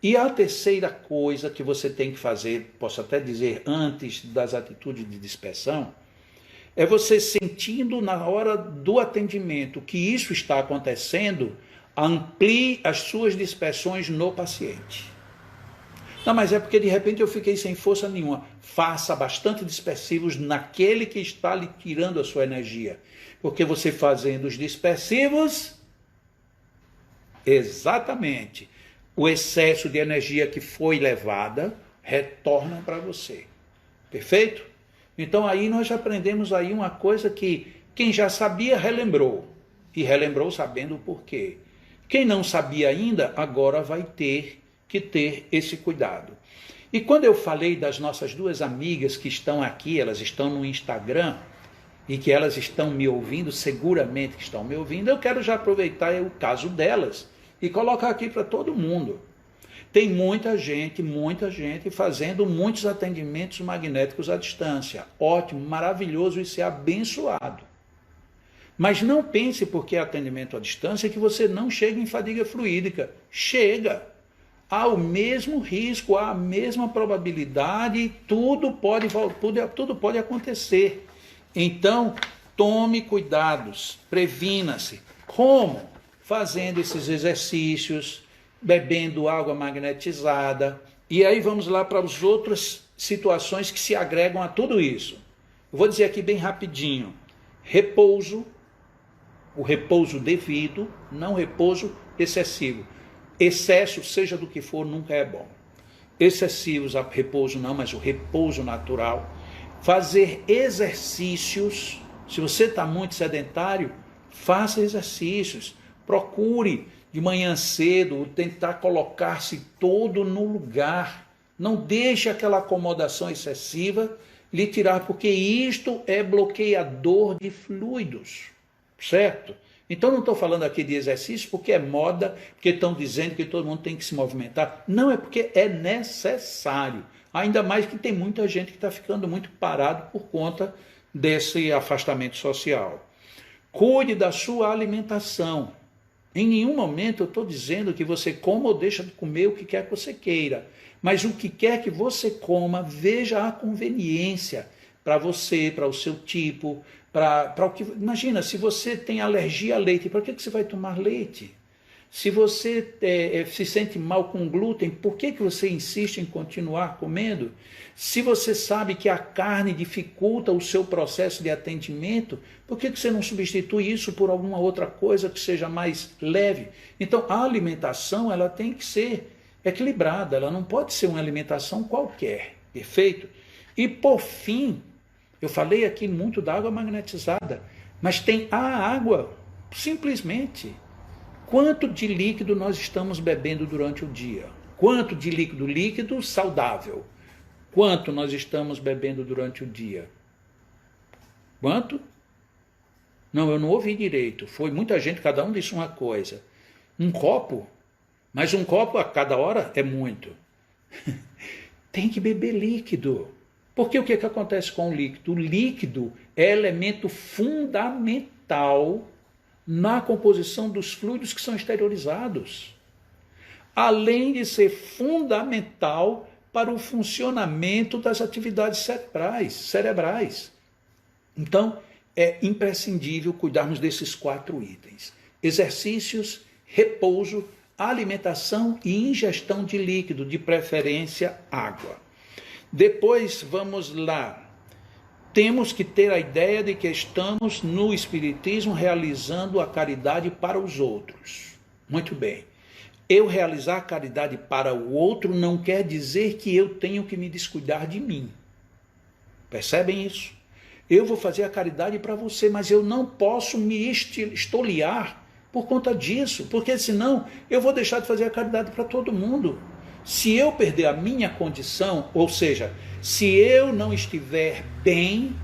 Speaker 1: E a terceira coisa que você tem que fazer, posso até dizer antes das atitudes de dispersão, é você sentindo na hora do atendimento que isso está acontecendo, amplie as suas dispersões no paciente. Não, mas é porque de repente eu fiquei sem força nenhuma. Faça bastante dispersivos naquele que está lhe tirando a sua energia. Porque você fazendo os dispersivos, exatamente, o excesso de energia que foi levada retorna para você. Perfeito? Então aí nós aprendemos aí uma coisa que quem já sabia relembrou. E relembrou sabendo o porquê. Quem não sabia ainda, agora vai ter que ter esse cuidado. E quando eu falei das nossas duas amigas que estão aqui, elas estão no Instagram, e que elas estão me ouvindo, seguramente que estão me ouvindo, eu quero já aproveitar o caso delas e colocar aqui para todo mundo. Tem muita gente fazendo muitos atendimentos magnéticos à distância. Ótimo, maravilhoso, isso é abençoado. Mas não pense porque é atendimento à distância que você não chega em fadiga fluídica. Chega. Há o mesmo risco, há a mesma probabilidade, tudo pode acontecer. Então, tome cuidados, previna-se. Como? Fazendo esses exercícios, bebendo água magnetizada. E aí vamos lá para as outras situações que se agregam a tudo isso. Eu vou dizer aqui bem rapidinho. Repouso, o repouso devido, não repouso excessivo. Excesso, seja do que for, nunca é bom. Excessivos, repouso não, mas o repouso natural. Fazer exercícios. Se você está muito sedentário, faça exercícios. Procure de manhã cedo tentar colocar-se todo no lugar. Não deixe aquela acomodação excessiva lhe tirar, porque isto é bloqueador de fluidos, certo? Então não estou falando aqui de exercício porque é moda, porque estão dizendo que todo mundo tem que se movimentar. Não, é porque é necessário. Ainda mais que tem muita gente que está ficando muito parado por conta desse afastamento social. Cuide da sua alimentação. Em nenhum momento eu estou dizendo que você coma ou deixa de comer o que quer que você queira. Mas o que quer que você coma, veja a conveniência para você, para o seu tipo, para o que. Imagina, se você tem alergia a leite, para que você vai tomar leite? Se você se sente mal com glúten, por que você insiste em continuar comendo? Se você sabe que a carne dificulta o seu processo de atendimento, por que você não substitui isso por alguma outra coisa que seja mais leve? Então, a alimentação ela tem que ser equilibrada, ela não pode ser uma alimentação qualquer, perfeito? E por fim, eu falei aqui muito da água magnetizada, mas tem a água, simplesmente. Quanto de líquido nós estamos bebendo durante o dia? Quanto de líquido saudável? Quanto nós estamos bebendo durante o dia? Quanto? Não, eu não ouvi direito. Foi muita gente, cada um disse uma coisa. Um copo? Mas um copo a cada hora é muito. Tem que beber líquido. Porque o que acontece com o líquido? O líquido é elemento fundamental na composição dos fluidos que são exteriorizados. Além de ser fundamental para o funcionamento das atividades cerebrais. Então, é imprescindível cuidarmos desses 4 itens. Exercícios, repouso, alimentação e ingestão de líquido, de preferência água. Depois, vamos lá. Temos que ter a ideia de que estamos no Espiritismo realizando a caridade para os outros. Muito bem. Eu realizar a caridade para o outro não quer dizer que eu tenho que me descuidar de mim. Percebem isso? Eu vou fazer a caridade para você, mas eu não posso me estoliar por conta disso, porque senão eu vou deixar de fazer a caridade para todo mundo. Se eu perder a minha condição, ou seja, se eu não estiver bem,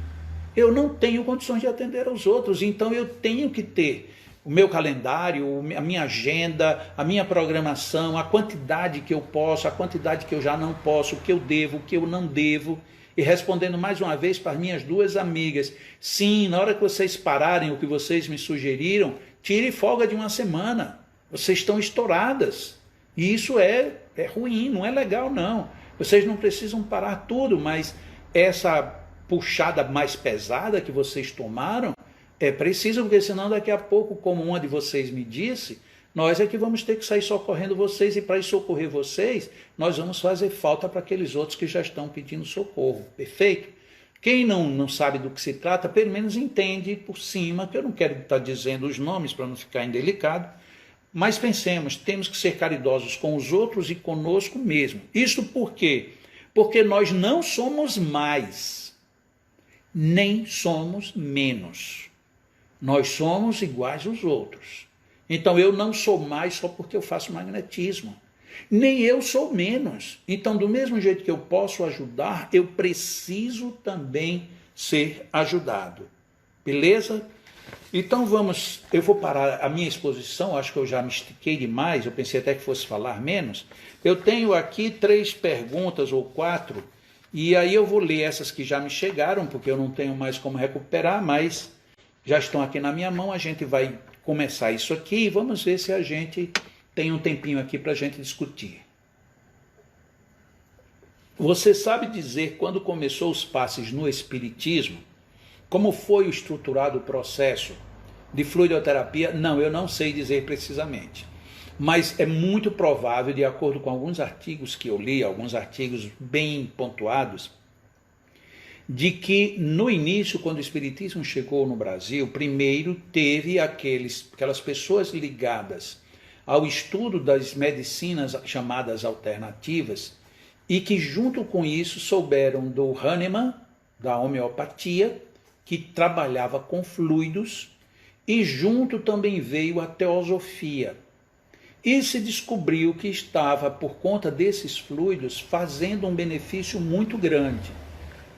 Speaker 1: eu não tenho condições de atender aos outros. Então eu tenho que ter o meu calendário, a minha agenda, a minha programação, a quantidade que eu posso, a quantidade que eu já não posso, o que eu devo, o que eu não devo. E respondendo mais uma vez para as minhas 2 amigas, sim, na hora que vocês pararem o que vocês me sugeriram, tire folga de 1 semana. Vocês estão estouradas. E isso é ruim, não é legal não. Vocês não precisam parar tudo, mas essa puxada mais pesada que vocês tomaram é preciso, porque senão daqui a pouco, como uma de vocês me disse, nós é que vamos ter que sair socorrendo vocês, e para socorrer vocês, nós vamos fazer falta para aqueles outros que já estão pedindo socorro, perfeito? Quem não sabe do que se trata, pelo menos entende por cima, que eu não quero estar dizendo os nomes para não ficar indelicado, mas pensemos, temos que ser caridosos com os outros e conosco mesmo. Isso por quê? Porque nós não somos mais, nem somos menos. Nós somos iguais aos outros. Então eu não sou mais só porque eu faço magnetismo. Nem eu sou menos. Então, do mesmo jeito que eu posso ajudar, eu preciso também ser ajudado. Beleza? Então eu vou parar a minha exposição, acho que eu já me estiquei demais, eu pensei até que fosse falar menos. Eu tenho aqui 3 perguntas ou 4, e aí eu vou ler essas que já me chegaram, porque eu não tenho mais como recuperar, mas já estão aqui na minha mão, a gente vai começar isso aqui e vamos ver se a gente tem um tempinho aqui para a gente discutir. Você sabe dizer quando começou os passes no Espiritismo? Como foi estruturado o processo de fluidoterapia? Não, eu não sei dizer precisamente. Mas é muito provável, de acordo com alguns artigos que eu li, alguns artigos bem pontuados, de que no início, quando o Espiritismo chegou no Brasil, primeiro teve aquelas pessoas ligadas ao estudo das medicinas chamadas alternativas e que junto com isso souberam do Hahnemann, da homeopatia, que trabalhava com fluidos, e junto também veio a teosofia. E se descobriu que estava, por conta desses fluidos, fazendo um benefício muito grande.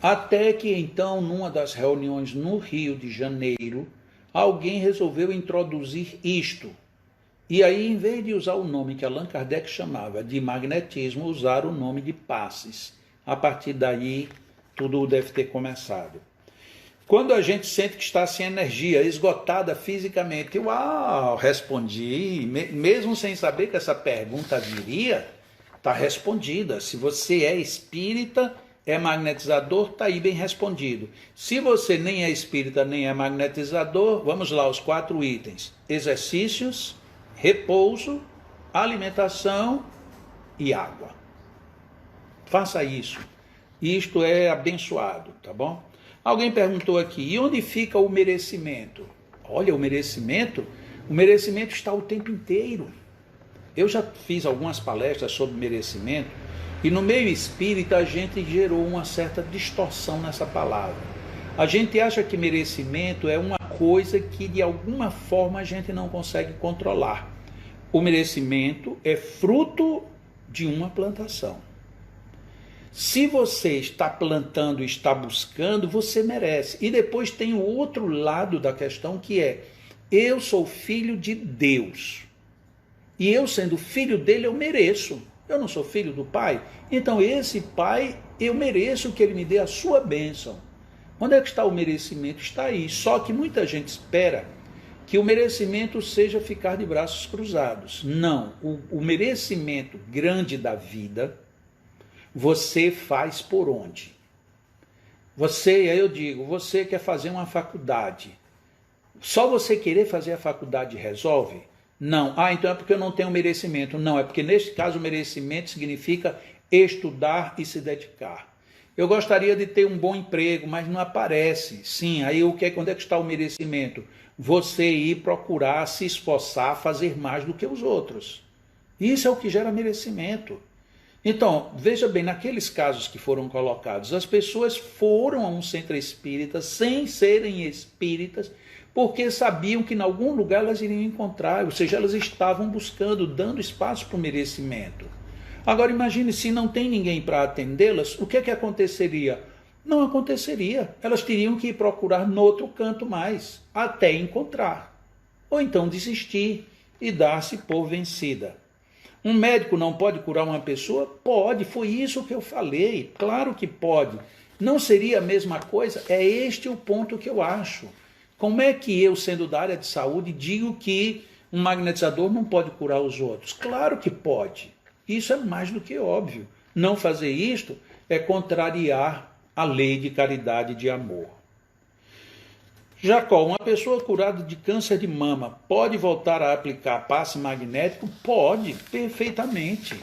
Speaker 1: Até que então, numa das reuniões no Rio de Janeiro, alguém resolveu introduzir isto. E aí, em vez de usar o nome que Allan Kardec chamava de magnetismo, usaram o nome de passes. A partir daí, tudo deve ter começado. Quando a gente sente que está sem energia, esgotada fisicamente, uau, respondi, mesmo sem saber que essa pergunta viria, está respondida. Se você é espírita, é magnetizador, está aí bem respondido. Se você nem é espírita, nem é magnetizador, vamos lá, os 4 itens. Exercícios, repouso, alimentação e água. Faça isso. Isto é abençoado, tá bom? Alguém perguntou aqui, e onde fica o merecimento? Olha, o merecimento está o tempo inteiro. Eu já fiz algumas palestras sobre merecimento, e no meio espírita a gente gerou uma certa distorção nessa palavra. A gente acha que merecimento é uma coisa que de alguma forma a gente não consegue controlar. O merecimento é fruto de uma plantação. Se você está plantando e está buscando, você merece. E depois tem o outro lado da questão, que é: eu sou filho de Deus. E eu, sendo filho dele, eu mereço. Eu não sou filho do Pai? Então esse Pai, eu mereço que ele me dê a sua bênção. Onde é que está o merecimento? Está aí. Só que muita gente espera que o merecimento seja ficar de braços cruzados. Não. O merecimento grande da vida, você faz por onde? Aí eu digo, você quer fazer uma faculdade. Só você querer fazer a faculdade resolve? Não. Então é porque eu não tenho merecimento. Não, é porque neste caso o merecimento significa estudar e se dedicar. Eu gostaria de ter um bom emprego, mas não aparece. Sim, aí onde é que está o merecimento? Você ir procurar, se esforçar, fazer mais do que os outros. Isso é o que gera merecimento. Então, veja bem, naqueles casos que foram colocados, as pessoas foram a um centro espírita sem serem espíritas, porque sabiam que em algum lugar elas iriam encontrar, ou seja, elas estavam buscando, dando espaço para o merecimento. Agora imagine, se não tem ninguém para atendê-las, o que é que aconteceria? Não aconteceria, elas teriam que ir procurar no outro canto mais, até encontrar, ou então desistir e dar-se por vencida. Um médico não pode curar uma pessoa? Pode, foi isso que eu falei, claro que pode. Não seria a mesma coisa? É este o ponto que eu acho. Como é que eu, sendo da área de saúde, digo que um magnetizador não pode curar os outros? Claro que pode. Isso é mais do que óbvio. Não fazer isto é contrariar a lei de caridade e de amor. Jacó, uma pessoa curada de câncer de mama pode voltar a aplicar passe magnético? Pode, perfeitamente.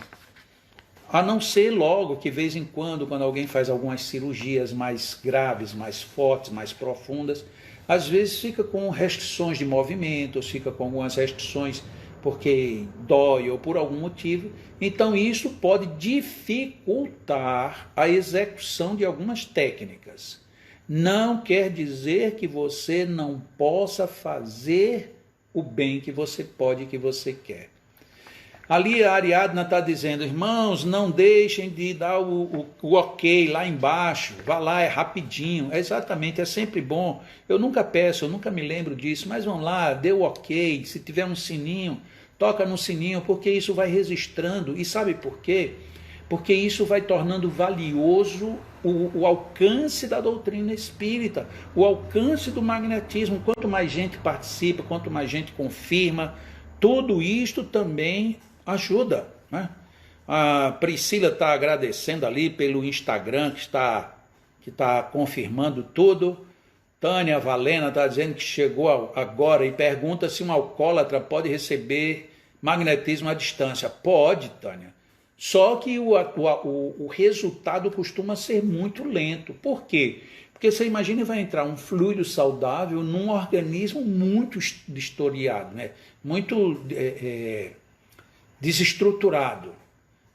Speaker 1: A não ser logo que, de vez em quando alguém faz algumas cirurgias mais graves, mais fortes, mais profundas, às vezes fica com restrições de movimento, fica com algumas restrições porque dói ou por algum motivo. Então isso pode dificultar a execução de algumas técnicas. Não quer dizer que você não possa fazer o bem que você pode e que você quer. Ali a Ariadna está dizendo, irmãos, não deixem de dar o ok lá embaixo, vá lá, é rapidinho, exatamente, é sempre bom. Eu nunca peço, eu nunca me lembro disso, mas vão lá, dê o ok, se tiver um sininho, toca no sininho, porque isso vai registrando. E sabe por quê? Porque isso vai tornando valioso o alcance da doutrina espírita, o alcance do magnetismo. Quanto mais gente participa, quanto mais gente confirma, tudo isto também ajuda, né? A Priscila está agradecendo ali pelo Instagram, que está confirmando tudo. Tânia Valena está dizendo que chegou agora e pergunta se um alcoólatra pode receber magnetismo à distância. Pode, Tânia. Só que o resultado costuma ser muito lento. Por quê? Porque você imagina, vai entrar um fluido saudável num organismo muito distoriado, né? Muito desestruturado.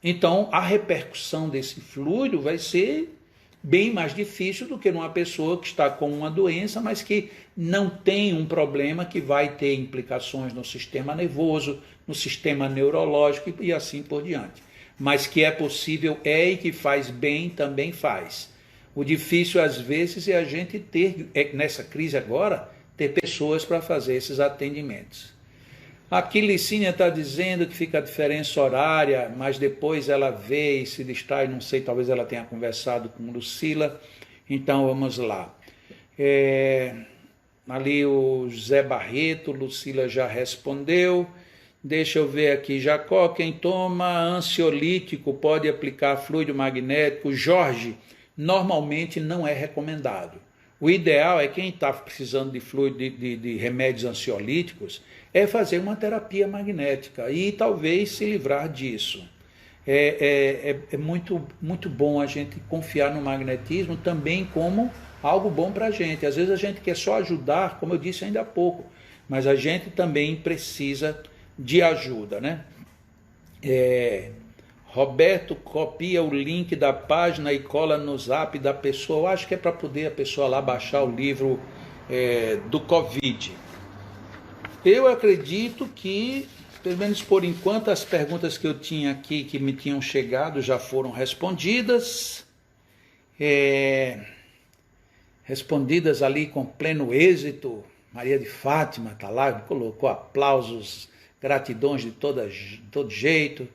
Speaker 1: Então, a repercussão desse fluido vai ser bem mais difícil do que numa pessoa que está com uma doença, mas que não tem um problema que vai ter implicações no sistema nervoso, no sistema neurológico e assim por diante. Mas que é possível, e que faz bem, também faz. O difícil, às vezes, é a gente ter, nessa crise agora, ter pessoas para fazer esses atendimentos. Aqui Licínia está dizendo que fica a diferença horária, mas depois ela vê e se distrai, não sei, talvez ela tenha conversado com Lucila. Então vamos lá. Ali o Zé Barreto, Lucila já respondeu. Deixa eu ver aqui, Jacó, quem toma ansiolítico pode aplicar fluido magnético? Jorge, normalmente não é recomendado. O ideal é quem está precisando de fluido, de remédios ansiolíticos, é fazer uma terapia magnética e talvez se livrar disso. É muito, muito bom a gente confiar no magnetismo também como algo bom para a gente. Às vezes a gente quer só ajudar, como eu disse ainda há pouco, mas a gente também precisa de ajuda, né? Roberto copia o link da página e cola no zap da pessoa. Eu acho que é para poder a pessoa lá baixar o livro do Covid. Eu acredito que, pelo menos por enquanto, as perguntas que eu tinha aqui, que me tinham chegado, já foram respondidas. Respondidas ali com pleno êxito. Maria de Fátima está lá, colocou aplausos, gratidões de todo jeito.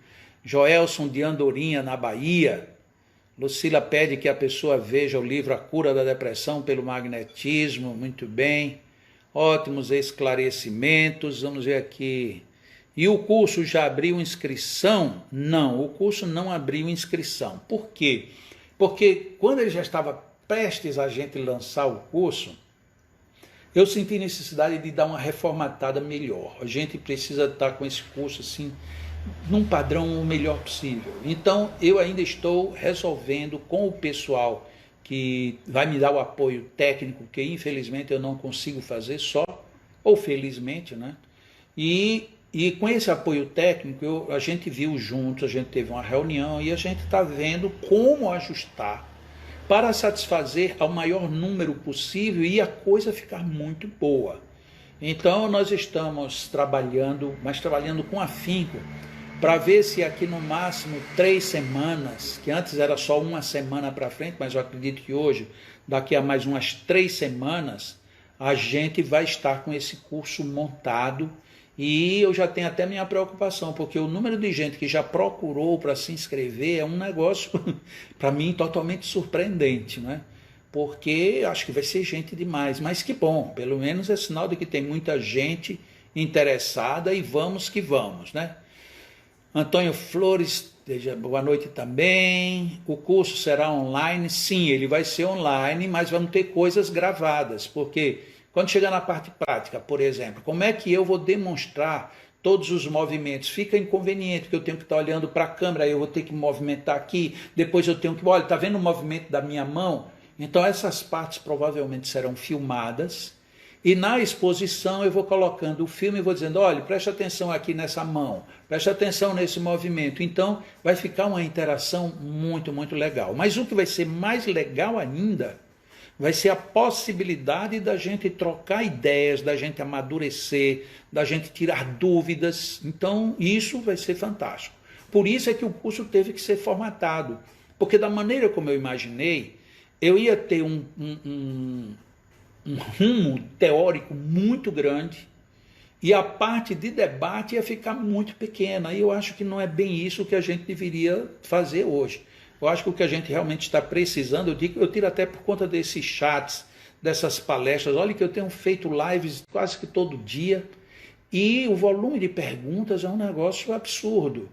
Speaker 1: Joelson de Andorinha, na Bahia. Lucila pede que a pessoa veja o livro A Cura da Depressão pelo Magnetismo. Muito bem. Ótimos esclarecimentos. Vamos ver aqui. E o curso já abriu inscrição? Não, o curso não abriu inscrição. Por quê? Porque quando ele já estava prestes a gente lançar o curso, eu senti necessidade de dar uma reformatada melhor. A gente precisa estar com esse curso assim, num padrão o melhor possível. Então, eu ainda estou resolvendo com o pessoal que vai me dar o apoio técnico, que infelizmente eu não consigo fazer só, ou felizmente, né? E com esse apoio técnico, a gente viu juntos, a gente teve uma reunião e a gente está vendo como ajustar para satisfazer ao maior número possível e a coisa ficar muito boa. Então, nós estamos trabalhando, mas trabalhando com afinco, para ver se aqui no máximo 3 semanas, que antes era só uma semana para frente, mas eu acredito que hoje, daqui a mais umas 3 semanas, a gente vai estar com esse curso montado. E eu já tenho até minha preocupação, porque o número de gente que já procurou para se inscrever é um negócio, para mim, totalmente surpreendente, né? Porque acho que vai ser gente demais, mas que bom, pelo menos é sinal de que tem muita gente interessada e vamos que vamos, né? Antônio Flores, boa noite também. O curso será online? Sim, ele vai ser online, mas vamos ter coisas gravadas, porque quando chegar na parte prática, por exemplo, como é que eu vou demonstrar todos os movimentos? Fica inconveniente, porque eu tenho que estar olhando para a câmera, aí eu vou ter que movimentar aqui, depois eu tenho que, olha, está vendo o movimento da minha mão? Então essas partes provavelmente serão filmadas, e na exposição eu vou colocando o filme e vou dizendo, olha, preste atenção aqui nessa mão, preste atenção nesse movimento. Então vai ficar uma interação muito, muito legal. Mas o que vai ser mais legal ainda vai ser a possibilidade da gente trocar ideias, da gente amadurecer, da gente tirar dúvidas. Então, isso vai ser fantástico. Por isso é que o curso teve que ser formatado. Porque da maneira como eu imaginei, eu ia ter um rumo teórico muito grande e a parte de debate ia ficar muito pequena. E eu acho que não é bem isso que a gente deveria fazer hoje. Eu acho que o que a gente realmente está precisando, eu tiro até por conta desses chats, dessas palestras, olha que eu tenho feito lives quase que todo dia, e o volume de perguntas é um negócio absurdo.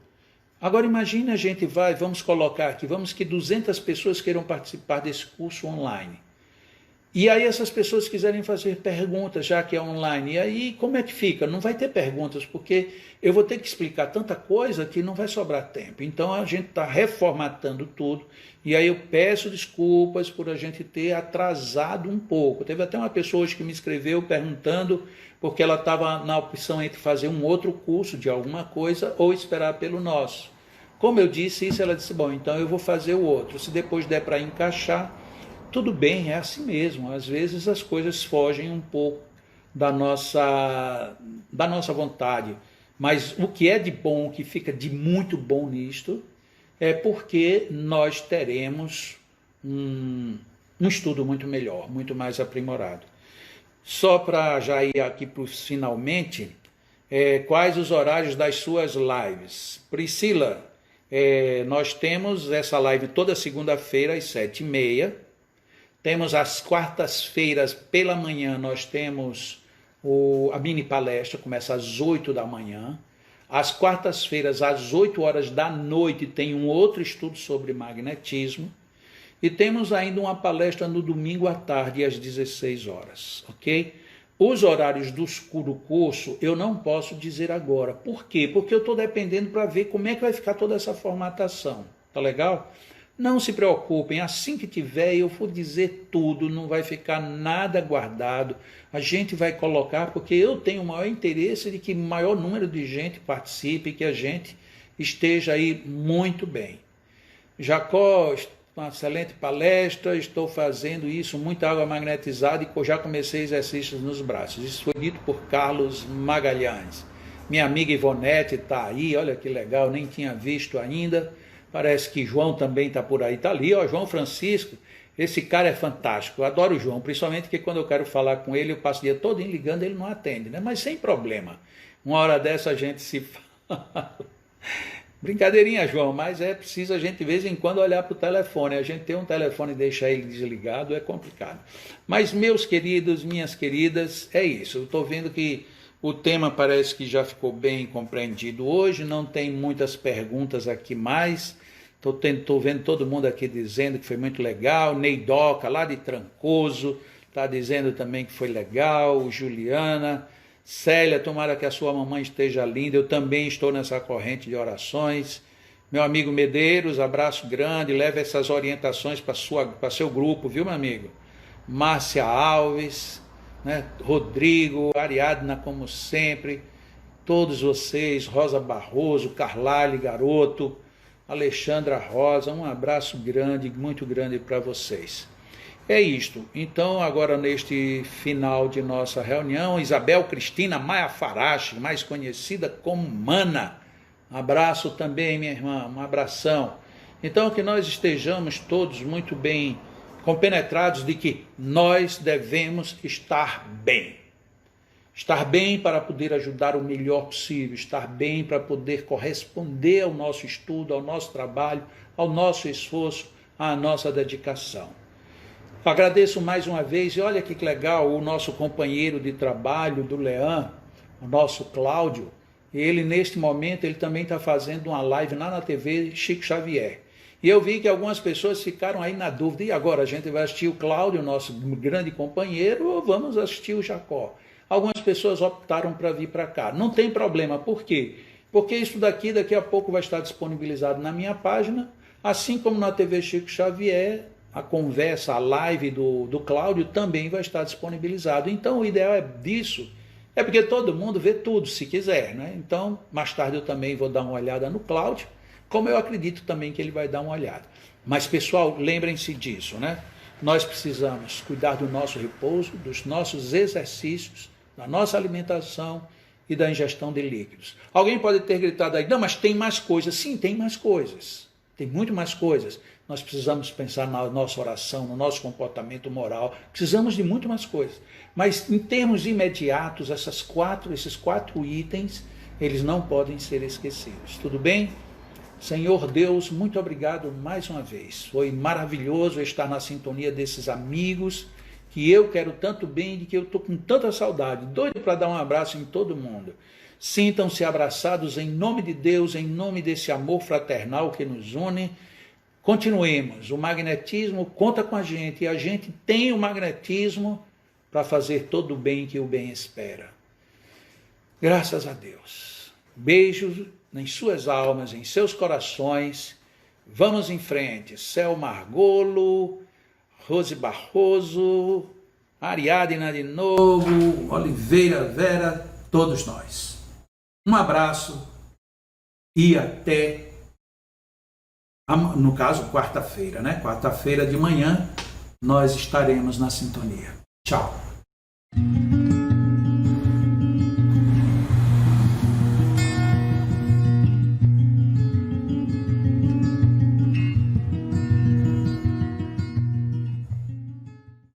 Speaker 1: Agora imagine a gente vamos colocar aqui, vamos que 200 pessoas queiram participar desse curso online. E aí essas pessoas quiserem fazer perguntas, já que é online, e aí como é que fica? Não vai ter perguntas, porque eu vou ter que explicar tanta coisa que não vai sobrar tempo. Então a gente está reformatando tudo, e aí eu peço desculpas por a gente ter atrasado um pouco. Teve até uma pessoa hoje que me escreveu perguntando, porque ela estava na opção entre fazer um outro curso de alguma coisa ou esperar pelo nosso. Como eu disse isso, ela disse, bom, então eu vou fazer o outro. Se depois der para encaixar, tudo bem, é assim mesmo. Às vezes as coisas fogem um pouco da nossa vontade. Mas o que é de bom, o que fica de muito bom nisto, é porque nós teremos um estudo muito melhor, muito mais aprimorado. Só para já ir aqui para os finalmente, quais os horários das suas lives? Priscila, nós temos essa live toda segunda-feira às 7h30. Temos às quartas-feiras pela manhã, nós temos a mini palestra, começa às 8 da manhã. Às quartas-feiras, às 8 horas da noite, tem um outro estudo sobre magnetismo. E temos ainda uma palestra no domingo à tarde, às 16 horas, ok? Os horários do curso eu não posso dizer agora. Por quê? Porque eu estou dependendo para ver como é que vai ficar toda essa formatação. Tá legal? Não se preocupem, assim que tiver eu vou dizer tudo, não vai ficar nada guardado. A gente vai colocar, porque eu tenho o maior interesse de que o maior número de gente participe, que a gente esteja aí muito bem. Jacó, uma excelente palestra, estou fazendo isso, muita água magnetizada e já comecei exercícios nos braços. Isso foi dito por Carlos Magalhães. Minha amiga Ivonete está aí, olha que legal, nem tinha visto ainda. Parece que João também está por aí, está ali, ó, João Francisco. Esse cara é fantástico, eu adoro o João, principalmente porque quando eu quero falar com ele, eu passo o dia todo ligando, ele não atende, né? Mas sem problema. Uma hora dessa a gente se fala. Brincadeirinha, João, mas é preciso a gente de vez em quando olhar para o telefone. A gente ter um telefone e deixar ele desligado é complicado. Mas, meus queridos, minhas queridas, é isso. Eu estou vendo que o tema parece que já ficou bem compreendido hoje, não tem muitas perguntas aqui mais. Estou vendo todo mundo aqui dizendo que foi muito legal. Neidoca, lá de Trancoso, está dizendo também que foi legal. Juliana, Célia, tomara que a sua mamãe esteja linda. Eu também estou nessa corrente de orações. Meu amigo Medeiros, abraço grande. Leve essas orientações para seu grupo, viu, meu amigo? Márcia Alves, né? Rodrigo, Ariadna, como sempre. Todos vocês, Rosa Barroso, Carlyle Garoto, Alexandra Rosa, um abraço grande, muito grande para vocês. É isto. Então, agora neste final de nossa reunião, Isabel Cristina Maia Farache, mais conhecida como Mana. Abraço também, minha irmã, um abração. Então, que nós estejamos todos muito bem compenetrados de que nós devemos estar bem. Estar bem para poder ajudar o melhor possível, estar bem para poder corresponder ao nosso estudo, ao nosso trabalho, ao nosso esforço, à nossa dedicação. Agradeço mais uma vez, e olha que legal, o nosso companheiro de trabalho do Leão, o nosso Cláudio, ele neste momento, ele também está fazendo uma live lá na TV Chico Xavier. E eu vi que algumas pessoas ficaram aí na dúvida, e agora a gente vai assistir o Cláudio, nosso grande companheiro, ou vamos assistir o Jacó? Algumas pessoas optaram para vir para cá. Não tem problema, por quê? Porque isso daqui a pouco vai estar disponibilizado na minha página, assim como na TV Chico Xavier, a conversa, a live do Cláudio também vai estar disponibilizado. Então o ideal disso é porque todo mundo vê tudo, se quiser, né? Então, mais tarde eu também vou dar uma olhada no Cláudio, como eu acredito também que ele vai dar uma olhada. Mas, pessoal, lembrem-se disso, né? Nós precisamos cuidar do nosso repouso, dos nossos exercícios, da nossa alimentação e da ingestão de líquidos. Alguém pode ter gritado aí, não, mas tem mais coisas. Sim, tem mais coisas. Tem muito mais coisas. Nós precisamos pensar na nossa oração, no nosso comportamento moral. Precisamos de muito mais coisas. Mas, em termos imediatos, esses quatro itens, eles não podem ser esquecidos. Tudo bem? Senhor Deus, muito obrigado mais uma vez. Foi maravilhoso estar na sintonia desses amigos que eu quero tanto bem, de que eu estou com tanta saudade, doido para dar um abraço em todo mundo. Sintam-se abraçados em nome de Deus, em nome desse amor fraternal que nos une. Continuemos, o magnetismo conta com a gente, e a gente tem o magnetismo para fazer todo o bem que o bem espera. Graças a Deus. Beijos em suas almas, em seus corações. Vamos em frente. Céu Margolo, Rose Barroso, Ariadna de novo, Oliveira Vera, todos nós. Um abraço e até, no caso, quarta-feira, né? Quarta-feira de manhã, nós estaremos na sintonia. Tchau.